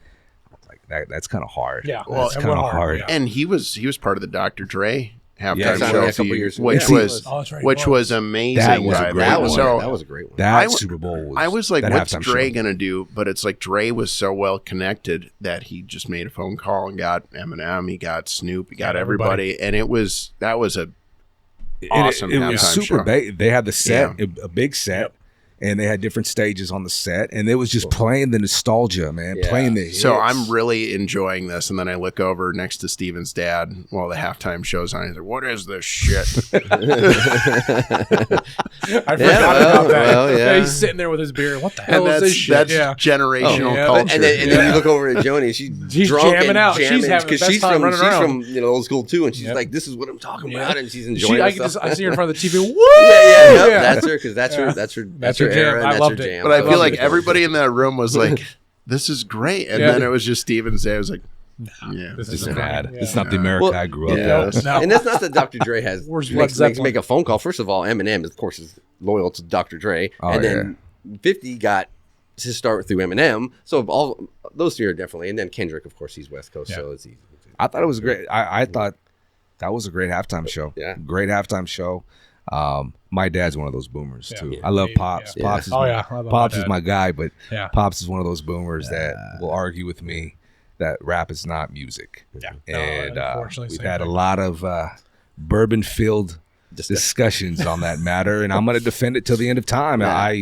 I was like, that's kind of hard. Yeah, well, that's kind of hard. Yeah. And he was part of the Dr. Dre halftime show a couple years ago. which was amazing. That was a great one. That was a great one. That Super Bowl was. I was like, what's Dre gonna do? But it's like Dre was so well connected that he just made a phone call and got Eminem, he got Snoop, he got everybody, and that was a awesome. It was super big. They had the set, a big set, and they had different stages on the set, and it was just playing the nostalgia, man, playing the hits. So I'm really enjoying this, and then I look over next to Steven's dad while the halftime show's on. He's like, "What is this shit?" I forgot about that. Well, yeah. He's sitting there with his beer. What the hell is this shit? That's generational yeah. culture. And then you look over at Joni. She's drunk jamming and out. She's having the best time running around. She's from old school too, and she's like, "This is what I'm talking about," and she's enjoying herself. I see her in front of the TV. Woo! Yeah. That's her because that's her jam. era. And I that's loved her it. jam. But I feel like everybody in that room was like, "This is great," and then it was just Steven's dad. I was like, "Yeah, This This is is bad. Yeah. This is not the America I grew up in. No. And that's not that Dr. Dre has Where's Led makes Zeppelin? make a phone call. First of all, Eminem, of course, is loyal to Dr. Dre, Oh, and then 50 got his start through Eminem. So all those three are definitely, and then Kendrick, of course, he's West Coast, so it's easy. I thought it was great. I thought that was a great halftime show. Yeah. Great halftime show. My dad's one of those boomers too. Yeah. I love Pops. Yeah. Pops is I love Pops my is dad. my guy, but Yeah. Pops is one of those boomers that will argue with me that rap is not music. Yeah. And Unfortunately, we've same had a thing. lot of bourbon-filled discussions on that matter, and I'm going to defend it till the end of time. Yeah.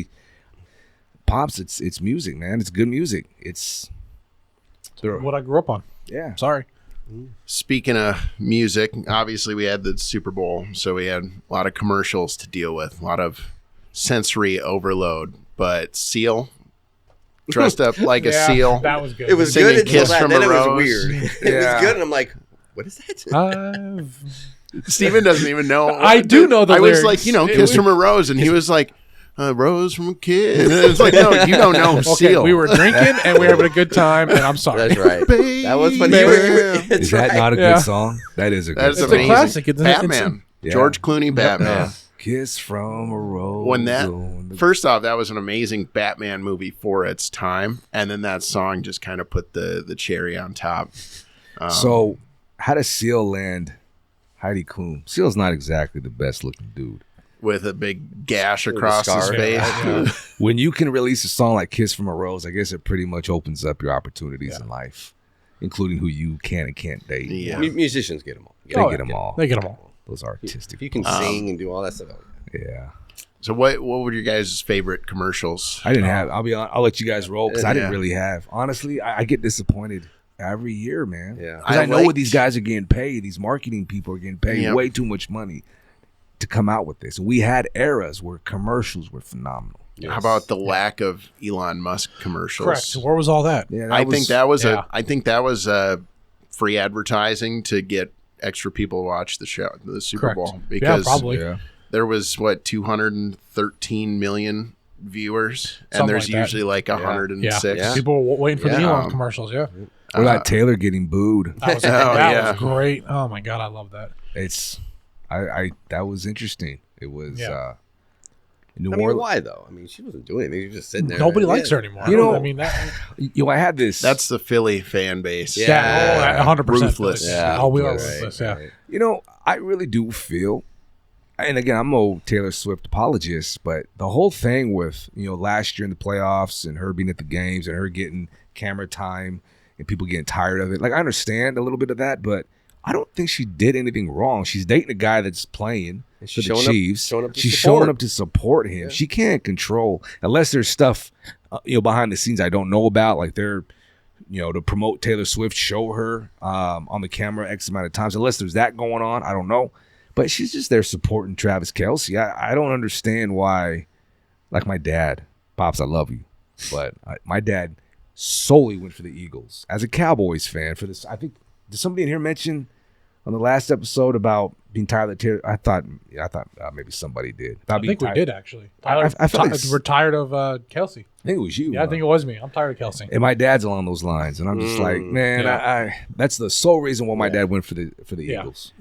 Pops, it's music, man. It's good music. It's What I grew up on. yeah. Sorry. Speaking of music, obviously we had the Super Bowl, so we had a lot of commercials to deal with, a lot of sensory overload. But Seal, dressed up like a seal. That was good. It was Singing good until Kiss that. from Then a it was Rose. weird. It was good, and I'm like, what is that? Steven doesn't even know. I do know the I was lyrics. like, It Kiss was- from a Rose, and he was like, Rose from a Kid. And it's like, no, you don't know Okay, Seal. we were drinking and we were having a good time, and I'm sorry. That's right. Baby. That was funny. Is that not a Yeah. good song? That is a good That's song. It's a amazing. classic. It's Batman. Yeah. George Clooney, Batman. Kiss from a rose. When that on the- first off, that was an amazing Batman movie for its time, and then that song just kind of put the cherry on top. So, how does Seal land Heidi Klum? Seal's not exactly the best looking dude. With a big gash With a across his scar. face. When you can release a song like Kiss from a Rose, I guess it pretty much opens up your opportunities in life, including who you can and can't date. Yeah. Musicians get them all. They get them all. They get them all. Those artistic. If you can sing and do all that stuff. Yeah. So what were your guys' favorite commercials? I didn't have. I'll be honest. I'll let you guys roll because I didn't Yeah. really have. Honestly, I get disappointed every year, man. Yeah. Because I know liked- what these guys are getting paid. These marketing people are getting paid Yep. way too much money to come out with this. And we had eras where commercials were phenomenal. How about the lack of Elon Musk commercials? Correct. So where was all that? Yeah, I think that was yeah. free advertising to get extra people to watch the show, the Super Correct. Bowl, Yeah, because probably. Yeah. there was 213 million viewers, and Something there's like that. usually like Yeah. 106. Yeah. People were waiting for the Yeah. Elon commercials. Yeah. What about Taylor getting booed? That was, yeah. was great. Oh my God, I love that. I that was interesting. It was Yeah. New I mean, Orleans. why though? I mean, she wasn't doing anything. She was just sitting there. Nobody Yeah. likes her anymore. You know- I mean, that, I had this. That's the Philly fan base. Yeah. 100%. Ruthless. Yeah. Oh, we are Right, ruthless. Yeah. You know, I really do feel, and again, I'm no Taylor Swift apologist, but the whole thing with, last year in the playoffs and her being at the games and her getting camera time and people getting tired of it. Like, I understand a little bit of that, but I don't think she did anything wrong. She's dating a guy that's playing for she's the showing up- Chiefs. showing up to She's support. showing up to support him. She can't control, unless there's stuff, behind the scenes I don't know about, like they're, to promote Taylor Swift, show her on the camera X amount of times. Unless there's that going on, I don't know. But she's just there supporting Travis Kelce. I don't understand why, like my dad, Pops, I love you, but my dad solely went for the Eagles. As a Cowboys fan, for this, I think, did somebody in here mention on the last episode about being tired of Taylor? I thought maybe somebody did. I think we did actually. I feel like We're tired of Kelsey. I think it was you. Yeah, I think it was me. I'm tired of Kelsey. And my dad's along those lines, and I'm just like, man, Yeah. I that's the sole reason why my dad went for the Yeah. Eagles.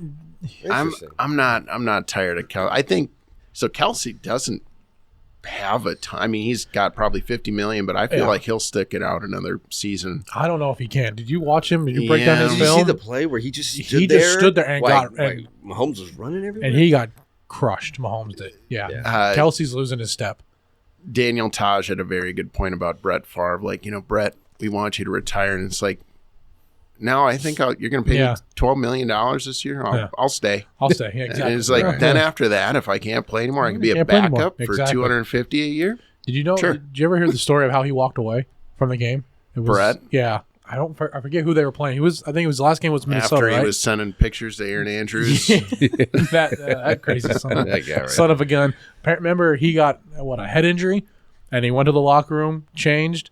I'm not tired of Kelsey. I think so. Kelsey doesn't have a ton. I mean, he's got probably 50 million, but I feel Yeah. like he'll stick it out another season. I don't know if he can. Did you watch him? Did you break Yeah. down his Did you film? see the play where he just stood He there? just stood there and like, got- and- Mahomes was running everywhere. and he got crushed. Mahomes did. Yeah. Kelsey's losing his step. Daniel Taj had a very good point about Brett Favre. Like, Brett, we want you to retire, and it's like, no, I think you're going to pay Yeah. me $12 million this year. I'll stay. I'll say. Yeah, exactly. And it's like, Right. then after that, if I can't play anymore, I can be a Can't play anymore. backup for Exactly. $250 a year. Did you know? Sure. Did you ever hear the story of how he walked away from the game? It was, Brett? Yeah. I forget who they were playing. I think the last game was Minnesota, After he right? was sending pictures to Aaron Andrews. that crazy son, That guy, right? son of a gun. Remember, he got a head injury, and he went to the locker room, changed,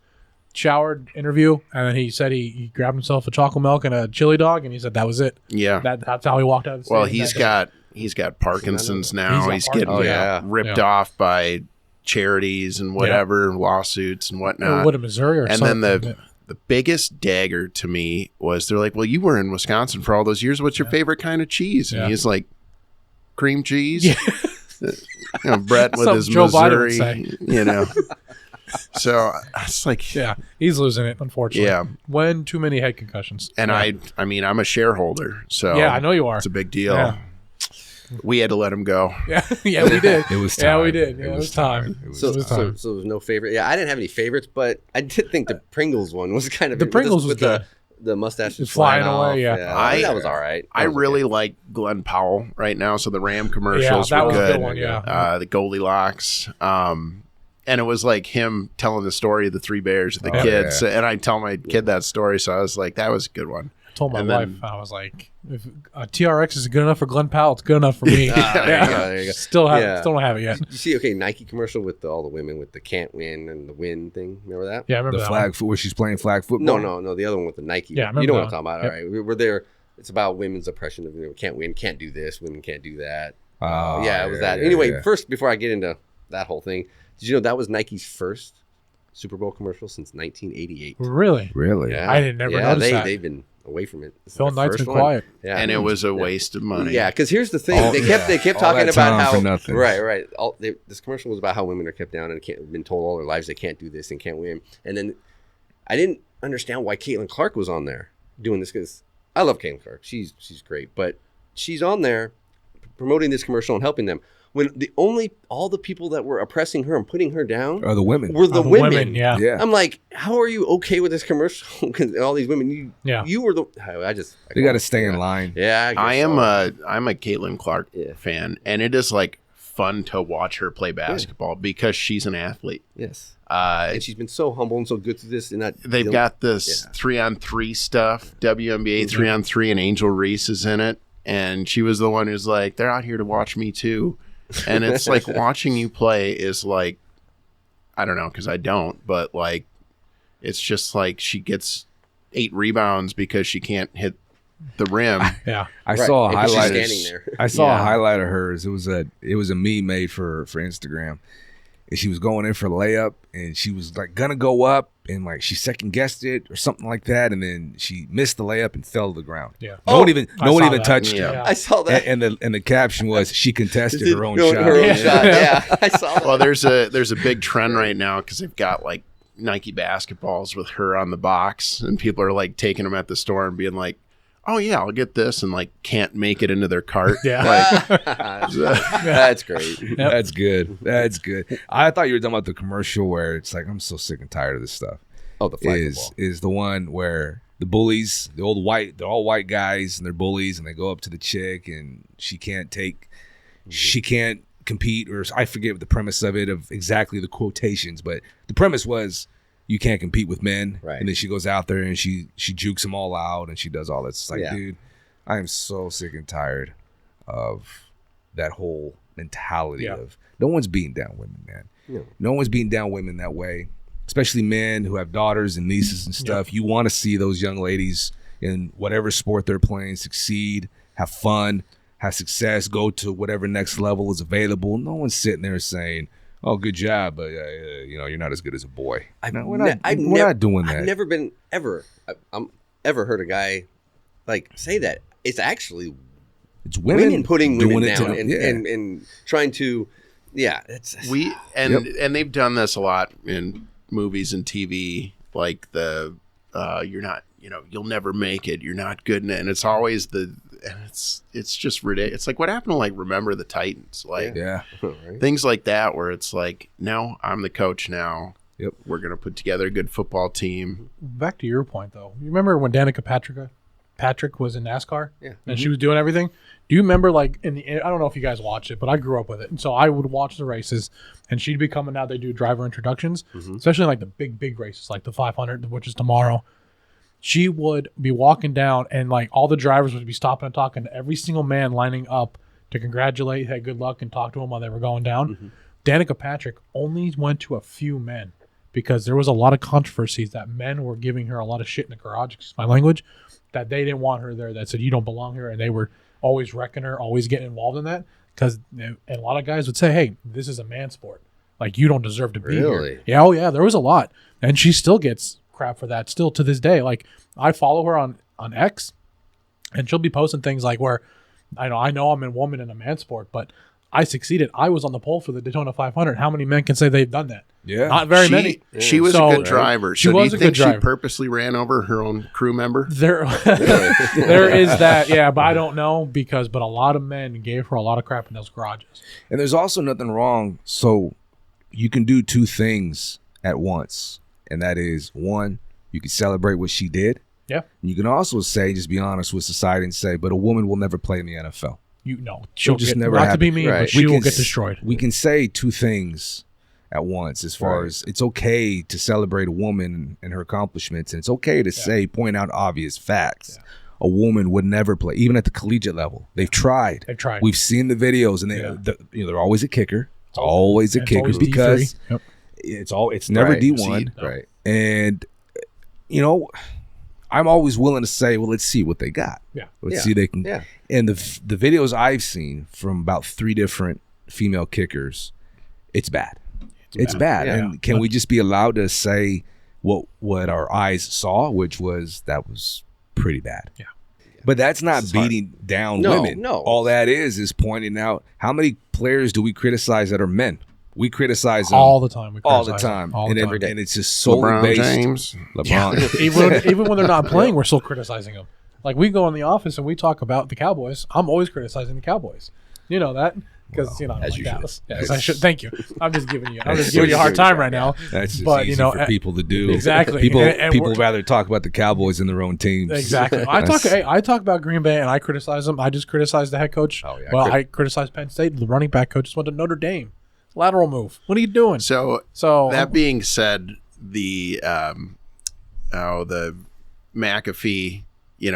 showered, interview, and then he said he grabbed himself a chocolate milk and a chili dog, and he said that was it. Yeah. That's how he walked out of the Well, stadium. he's got Parkinson's now. He's He's got getting Parkinson's. ripped off by charities and whatever, lawsuits and whatnot. What, in Missouri or and something? then the biggest dagger to me was they're like, well, you were in Wisconsin for all those years. What's your favorite kind of cheese? And he's like, cream cheese. Yeah. Brett with his Joe Biden would Missouri, say. So it's like, Yeah, he's losing it, unfortunately. Yeah. When too many head concussions. and I mean, I'm a shareholder, so Yeah, I know you are. It's a big deal. Yeah. We had to let him go. Yeah, we did. It was time. Yeah, we did. Yeah, it was time. It was So, was so, time. so there's no favorite. Yeah, I didn't have any favorites, but I did think the Pringles one was kind of The Pringles was with good. The mustache It's flying away, off. yeah. I think that was all right. I That was really okay. like Glenn Powell right now. So the Ram commercials that were was a good. good one, yeah. The Goldilocks. And it was like him telling the story of the three bears of the Oh, kids. yeah. And I tell my kid that story. So I was like, that was a good one. I told my And wife, then- I was like, if TRX is good enough for Glenn Powell, it's good enough for me. There you go, there you go. Still Yeah. don't have it yet. You see, Nike commercial with all the women with the can't win and the win thing. Remember that? Yeah, I remember The that flag foot where she's playing flag football. No, the other one with the Nike. Yeah, I remember you know what that I'm talking about. Yep. All right, we're there. It's about women's oppression of can't win, can't do this, women can't do that. Oh, Yeah, it was that. yeah, Anyway, yeah. first before I get into that whole thing, did you know that was Nike's first Super Bowl commercial since 1988? one. Really? Really? Yeah, I didn't never notice that. They've been away from it. This is Phil their Knight's first been one. quiet. Yeah, And it was a waste of money. Yeah, because here's the thing: All- they kept all talking that about time how for nothing. right. This commercial was about how women are kept down and been told all their lives they can't do this and can't win. And then I didn't understand why Caitlin Clark was on there doing this, because I love Caitlin Clark. She's great, but she's on there promoting this commercial and helping them. When all the people that were oppressing her and putting her down Or the women. were the women. Yeah. Yeah. I'm like, how are you okay with this commercial? Because all these women, you were the. I They got to stay in line. Yeah, I'm a Caitlin Clark Yeah. fan, and it is like fun to watch her play basketball because she's an athlete. Yes. Uh, And she's been so humble and so good through this. And that they've got this 3-on-3 stuff, WNBA 3-on-3, and Angel Reese is in it, and she was the one who's like, they're out here to watch me too, and it's like watching you play is like, I don't know, because I don't, but like, it's just like she gets 8 rebounds because she can't hit the rim. Yeah. I Right, saw a because she's highlight. standing there. I saw a Yeah. highlight of hers. It was a meme made for Instagram, and she was going in for layup, and she was like gonna go up, and like she second guessed it or something like that, and then she missed the layup and fell to the ground. Yeah. No one even I saw that. touched Yeah. her. I saw that. And the caption was she contested her own shot. Her own Yeah. shot. Yeah, I saw that. Well, there's a big trend right now because they've got like Nike basketballs with her on the box, and people are like taking them at the store and being like, "Oh yeah, I'll get this," and like can't make it into their cart. Yeah. Like, That's great. Yep. That's good. That's good. I thought you were talking about the commercial where it's like, I'm so sick and tired of this stuff. Oh, the flag Is football. the one where the bullies, they're all white guys and they're bullies, and they go up to the chick and she can't compete, or I forget what the premise of it, of exactly the quotations, but the premise was you can't compete with men. Right. And then she goes out there and she jukes them all out and she does all that. It's like, Yeah. dude, I am so sick and tired of that whole mentality Yeah. of no one's beating down women, man. No. No one's beating down women that way, especially men who have daughters and nieces and stuff. You want to see those young ladies in whatever sport they're playing succeed, have fun, have success, go to whatever next level is available. No one's sitting there saying, "Oh, good job, but you're not as good as a boy." We're not doing that. I've never been I'm ever heard a guy like say that. It's actually It's women putting women doing it to down them. and trying to. Yeah, it's and they've done this a lot in movies and TV, like the you're not, you'll never make it, you're not good in it, and it's always it's just ridiculous. It's like what happened to like Remember the Titans, like Yeah. right? things like that, where it's like, no, I'm the coach now. Yep. We're gonna put together a good football team. Back to your point, though. You remember when Danica Patrick was in NASCAR? Yeah. And she was doing everything? Do you remember like I don't know if you guys watch it, but I grew up with it, and so I would watch the races, and she'd be coming out. They do driver introductions, especially like the big races, like the 500, which is tomorrow. She would be walking down, and like all the drivers would be stopping and talking to every single man lining up to congratulate, hey, good luck, and talk to them while they were going down. Danica Patrick only went to a few men because there was a lot of controversies that men were giving her a lot of shit in the garage, excuse my language, that they didn't want her there, that said, you don't belong here, and they were always wrecking her, always getting involved in that, because and a lot of guys would say, hey, this is a man sport. Like, you don't deserve to be here. Yeah, oh yeah, there was a lot. And she still gets crap for that still to this day. Like, I follow her on X, and she'll be posting things like where, I know I'm a woman in a man sport, but I succeeded. I was on the pole for the Daytona 500. How many men can say they've done that? Yeah. Not very many. She was a good driver. She was a good driver. She purposely ran over her own crew member? There is that, yeah, but I don't know but a lot of men gave her a lot of crap in those garages. And there's also nothing wrong. So you can do two things at once. And that is, one, you can celebrate what she did. Yeah. And you can also say, just be honest with society and say, but a woman will never play in the NFL. She'll just get, never not happen. to be mean, but she will get destroyed. We can say two things at once as far as it's okay to celebrate a woman and her accomplishments, and it's okay to point out obvious facts. A woman would never play, even at the collegiate level. They've tried. We've seen the videos, and they're always a kicker. It's always a kicker because it's never D1. Right. And I'm always willing to say, well, let's see what they got. Let's see they can. Yeah. And the videos I've seen from about 3 different female kickers, it's bad. It's bad. Yeah. And can we just be allowed to say what our eyes saw, which was that was pretty bad. Yeah. But that's not beating down women. No. All that is pointing out how many players do we criticize that are men? We criticize them all the time. All the time. And it's just solely LeBron based. James. LeBron. even when they're not playing, we're still criticizing them. Like, we go in the office and we talk about the Cowboys. I'm always criticizing the Cowboys. You know that? Because I don't like Dallas. Yes, I should. Thank you. I'm just giving you a hard time right now. That's just easy for people to do. Exactly. People rather talk about the Cowboys than their own teams. Exactly. I talk about Green Bay and I criticize them. I just criticize the head coach. I criticize Penn State. The running back coach just went to Notre Dame. Lateral move. What are you doing? So that being said, the McAfee,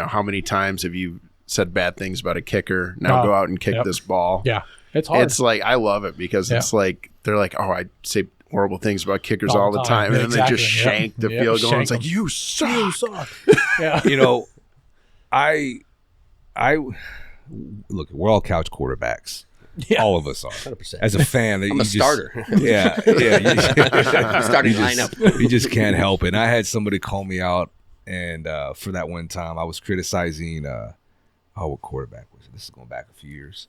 how many times have you said bad things about a kicker? Now go out and kick this ball. Yeah. It's hard. It's like, I love it because it's like, they're like, oh, I say horrible things about kickers all the time. And then they just shank the field goal. It's like, you suck. You suck. Yeah. I look, we're all couch quarterbacks. Yeah. All of us are. 100%. As a fan, I'm a starter. Yeah. Starting lineup. You just can't help it. And I had somebody call me out, and for that one time, I was criticizing. What quarterback was it? This is going back a few years.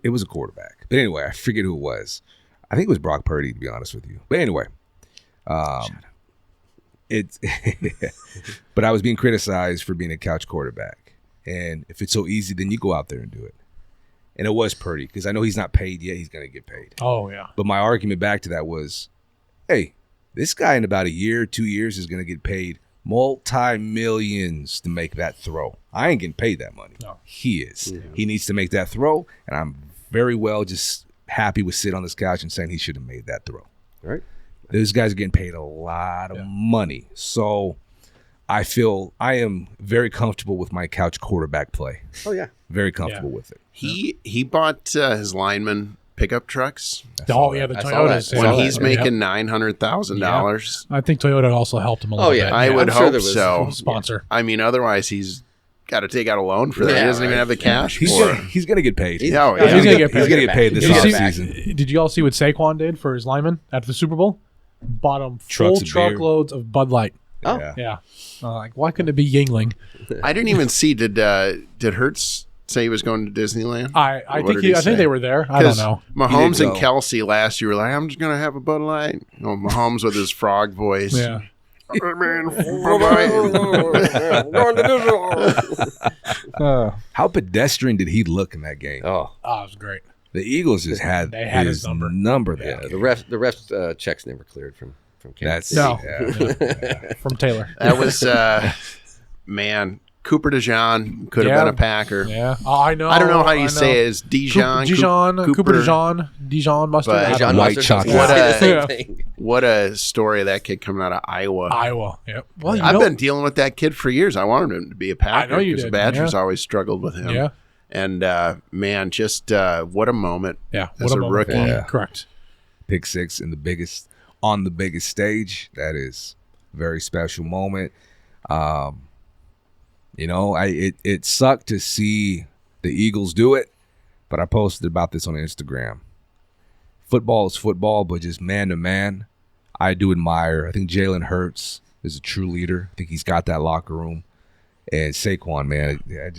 It was a quarterback, but anyway, I forget who it was. I think it was Brock Purdy, to be honest with you. But anyway, it's. But I was being criticized for being a couch quarterback, and if it's so easy, then you go out there and do it. And it was Purdy, because I know he's not paid yet. He's going to get paid. Oh, yeah. But my argument back to that was, hey, this guy in about a year, 2 years is going to get paid multi-millions to make that throw. I ain't getting paid that money. No. He is. Yeah. He needs to make that throw, and I'm very well just happy with sitting on this couch and saying he should have made that throw. Right. Those guys are getting paid a lot of money. So I feel I am very comfortable with my couch quarterback play. Oh, yeah. Very comfortable with it. He bought his lineman pickup trucks. The Toyotas. When he's making $900,000. I think Toyota also helped him a little bit. I would hope so. Sponsor. I mean, otherwise he's got to take out a loan for that. He doesn't even have the cash for it. He's going to get paid. He's going to get paid this offseason. Did you all see what Saquon did for his lineman after the Super Bowl? Bought him full truckloads of Bud Light. Oh. Yeah. Like, why couldn't it be Yingling? I didn't even see. Did Hurts say he was going to Disneyland? I think they were there. I don't know. Mahomes and Kelsey last year were like, I'm just going to have a Bud Light. Mahomes with his frog voice. Yeah. Hey, man, how pedestrian did he look in that game? Oh, it was great. The Eagles just had his number there. Yeah, the refs checks never cleared from Kansas City. From Taylor. That was man. Cooper DeJean could have been a Packer. Yeah, I know. I don't know how you say it. It's Dijon. Cooper DeJean, Dijon mustard. Dijon white mustard, chocolate. What a story, that kid coming out of Iowa. Yep. Well, I've been dealing with that kid for years. I wanted him to be a Packer. I know you because did. the Badgers always struggled with him. Yeah. And man, just what a moment. Yeah. As a rookie. Yeah. Correct. Pick six on the biggest stage. That is a very special moment. It sucked to see the Eagles do it, but I posted about this on Instagram. Football is football, but just man to man, I do admire. I think Jalen Hurts is a true leader. I think he's got that locker room. And Saquon, man, you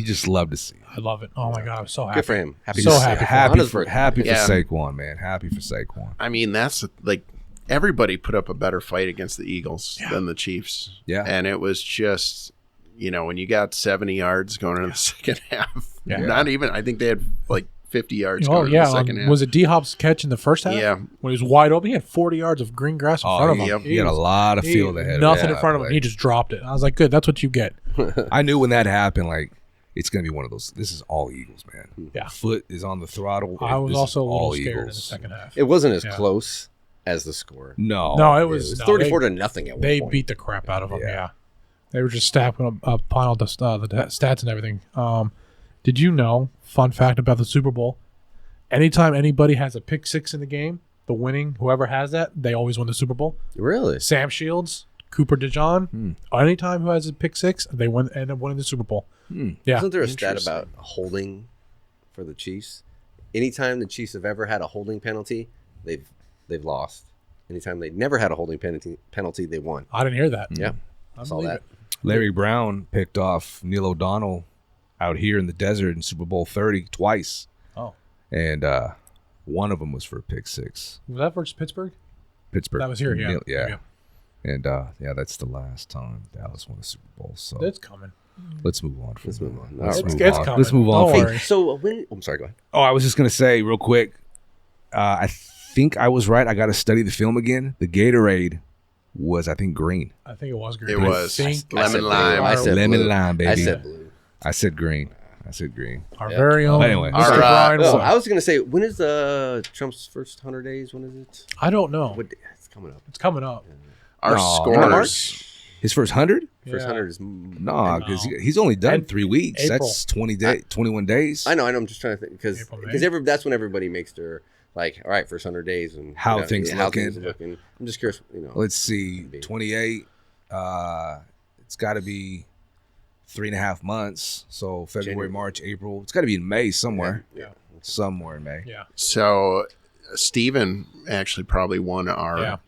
just love to see. I love it. Oh my God, I'm so happy. Good for him. Happy for Saquon, man. Happy for Saquon. I mean, that's like everybody put up a better fight against the Eagles than the Chiefs. Yeah. And it was just, when you got 70 yards going into the second half, not even, I think they had like 50 yards going into the second half. Was it D-Hop's catch in the first half? Yeah. When he was wide open, he had 40 yards of green grass in front of him. Yep. He had a lot of field ahead. Nothing in front of him. He just dropped it. I was like, good, that's what you get. I knew when that happened, like, it's going to be one of those. This is all Eagles, man. Yeah. Foot is on the throttle. I was This also is a little all scared in the Eagles. second half. It wasn't as close as the score. No, it was 34 to nothing at one They point. beat the crap out of them. Yeah. Yeah, they were just stacking up pile the stats and everything. Did you know? Fun fact about the Super Bowl: anytime anybody has a pick six in the game, the winning whoever has that, they always win the Super Bowl. Really? Sam Shields, Cooper DeJean, anytime who has a pick six, they end up winning the Super Bowl. Yeah, Isn't there a stat about holding for the Chiefs? Anytime the Chiefs have ever had a holding penalty, they've lost. Anytime they never had a holding penalty, they won. I didn't hear that. Yeah, I saw that. Larry Brown picked off Neil O'Donnell out here in the desert in Super Bowl 30 twice. Oh, And one of them was for a pick six. was that versus Pittsburgh? Pittsburgh. That was here. Yeah, Yeah. And that's the last time Dallas won a Super Bowl. So It's coming. let's move on. Let's move on. Let's All right. move It's on. coming. Let's move on. Don't from- worry. So I'm sorry. Go ahead. Oh, I was just gonna say real quick. I think I was right. I got to study the film again. The Gatorade was, I think, green. I think it was green. It was. I think Lemon lime. I said Lemon blue. lime, baby. I said blue. I said green. our very own. Anyway. Mr. All right. Brian Oh, Wood. I was gonna say, when is Trump's first 100 days? When is it? I don't know. It's coming up. It's coming up. Our No, scores. His first 100? First Yeah. 100 is. No, because he's only done And 3 weeks. April. That's 21 days. I know. I'm just trying to think because April, May. that's when everybody makes their all right, first 100 days and How things looking. are looking. I'm just curious. Let's see. 28. It's got to be 3.5 months. So February, January. March, April. It's got to be in May somewhere. Yeah. Somewhere in May. Yeah. So Steven actually probably won our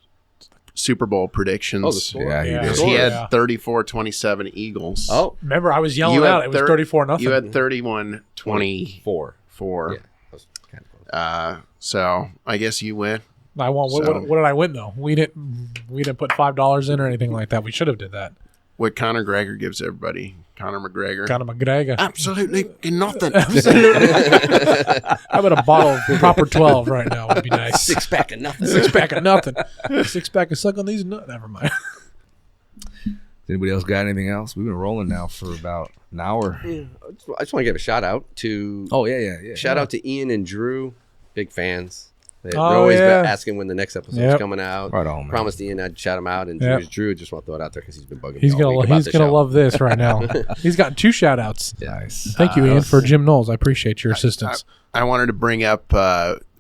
Super Bowl predictions. Oh, the score. Yeah, he Yeah. did. He had Yeah. 34-27 Eagles. Oh, Remember, I was yelling You had out. It was 34-0. You had 31-24. four. Yeah, that was kind of close. So I guess you win. I won. So- What did I win though? We didn't put $5 in or anything like that. We should have did that. What Conor McGregor gives everybody. Conor McGregor. Conor McGregor. Absolutely nothing. How about a bottle of proper 12 right now? Would be nice. 6-pack of nothing. 6-pack of nothing. 6-pack of suck on these. Never mind. Anybody else got anything else? We've been rolling now for about an hour. I just want to give a shout out to. Oh, yeah. Shout out to Ian and Drew, big fans. They're Oh, always yeah. asking when the next episode's Yep. coming out. Right on, man. Promised Ian I'd shout him out, and Yep. Drew just want to throw it out there because he's been bugging He's me all week gonna about the show. love this right now. He's gotten 2 shout-outs. Nice. Thank you, Ian, for Jim Knowles. I appreciate your assistance. I wanted to bring up.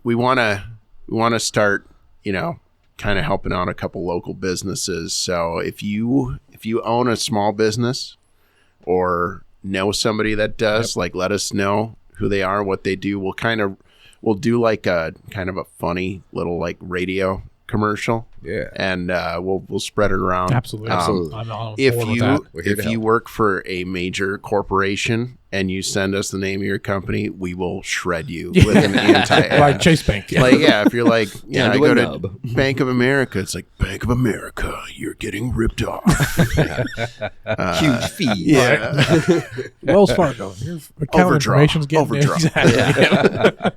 We want to start. Kind of helping out a couple local businesses. So if you own a small business or know somebody that does, let us know who they are, what they do. We'll do like a kind of a funny little like radio commercial. Yeah. And we'll spread it around. Absolutely. Absolutely. I'm on If board with that. We're here to you help. work for a major corporation and you send us the name of your company, we will shred you with an anti-ad. Like Chase Bank. If you're like, I do go a to nub. Bank of America, it's like, Bank of America, you're getting ripped off. Huge fee. Yeah. Wells Fargo. Your account Overdraw. information's getting Overdraw. Exactly.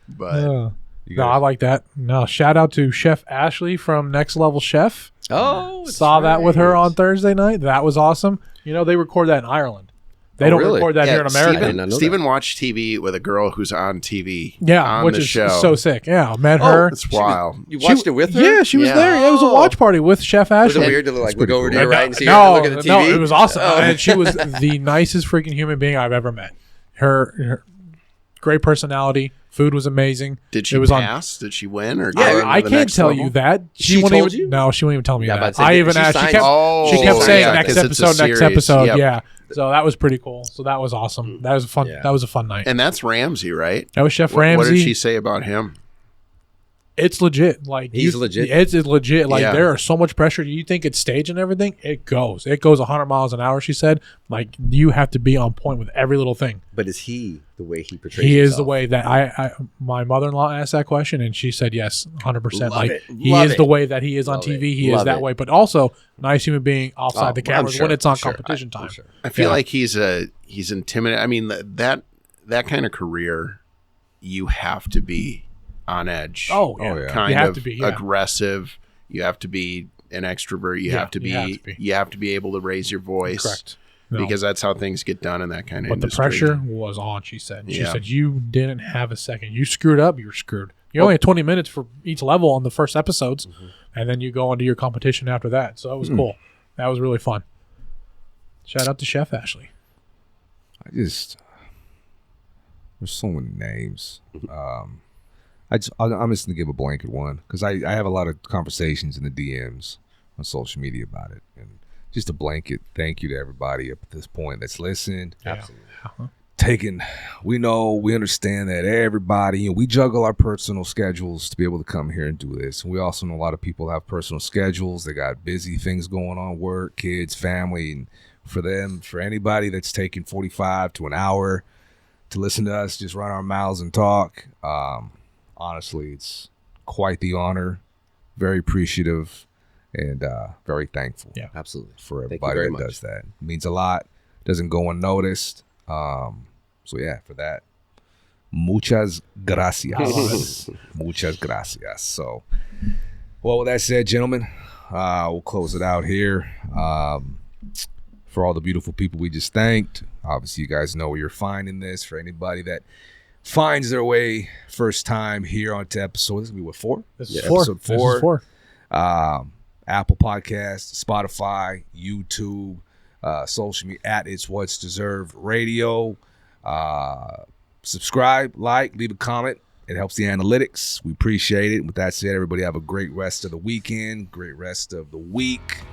But You No, guys- I like that. No, shout out to Chef Ashley from Next Level Chef. Saw that with her on Thursday night. That was awesome. You know, they record that in Ireland. They don't record that here in America. Steven watched TV with a girl who's on TV. Yeah, on which the is show. so sick. Yeah, met her. It's wild. You watched it with her? Yeah, she was there. It was a watch party with Chef Ashley. Was it weird to look over to your right and see her No, look at the TV? no, it was awesome. And she was the nicest freaking human being I've ever met. Her great personality. Food was amazing. Did she pass? Did she win? Or I can't tell you that. She told you? No, she won't even tell me that. Say, I even asked. She kept saying next episode. Yep. Yeah. So that was pretty cool. So that was awesome. That was fun. That was a fun night. And that's Ramsey, right? That was Chef Ramsey. What did she say about him? It's legit. Like he's legit. It's legit. Like there are so much pressure. You think it's staged and everything? It goes 100 miles an hour. She said. Like you have to be on point with every little thing. But is he the way he portrays? He is the way that I my mother-in-law asked that question, and she said yes, 100%. Like he is the way that he is on TV. He is that way, but also nice human being outside the cameras when it's on competition time. I feel like he's intimidating. I mean that kind of career, you have to be on edge. Oh yeah. Kind you have of to be, aggressive. You have to be an extrovert. You have to be able to raise your voice. Correct. Because that's how things get done in that kind of industry. But the pressure was on, she said. She said, you didn't have a second. You screwed up, you're screwed. You only had 20 minutes for each level on the first episodes, and then you go into your competition after that. So that was cool. That was really fun. Shout out to Chef Ashley. There's so many names. I'm just going to give a blanket one because I have a lot of conversations in the DMs on social media about it. And just a blanket thank you to everybody up at this point that's listened. Absolutely. We understand that everybody, we juggle our personal schedules to be able to come here and do this. And we also know a lot of people have personal schedules. They got busy things going on, work, kids, family. And for anybody that's taking 45 to an hour to listen to us, just run our mouths and talk. Honestly, it's quite the honor. Very appreciative. And very thankful. Yeah, absolutely. For everybody that does that. It means a lot. Doesn't go unnoticed. So yeah, for that, muchas gracias. Muchas gracias. So, well, with that said, gentlemen, we'll close it out here. For all the beautiful people we just thanked. Obviously, you guys know where you're finding this. For anybody that finds their way first time here onto episode, this is going to be what, 4? This is 4. Episode 4. This is 4. Apple Podcasts, Spotify, YouTube, social media at It's What's Deserved Radio. Subscribe, like, leave a comment. It helps the analytics. We appreciate it. With that said, everybody have a great rest of the weekend, great rest of the week,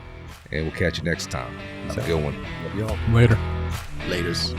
and we'll catch you next time. Have a good one. Later. Laters.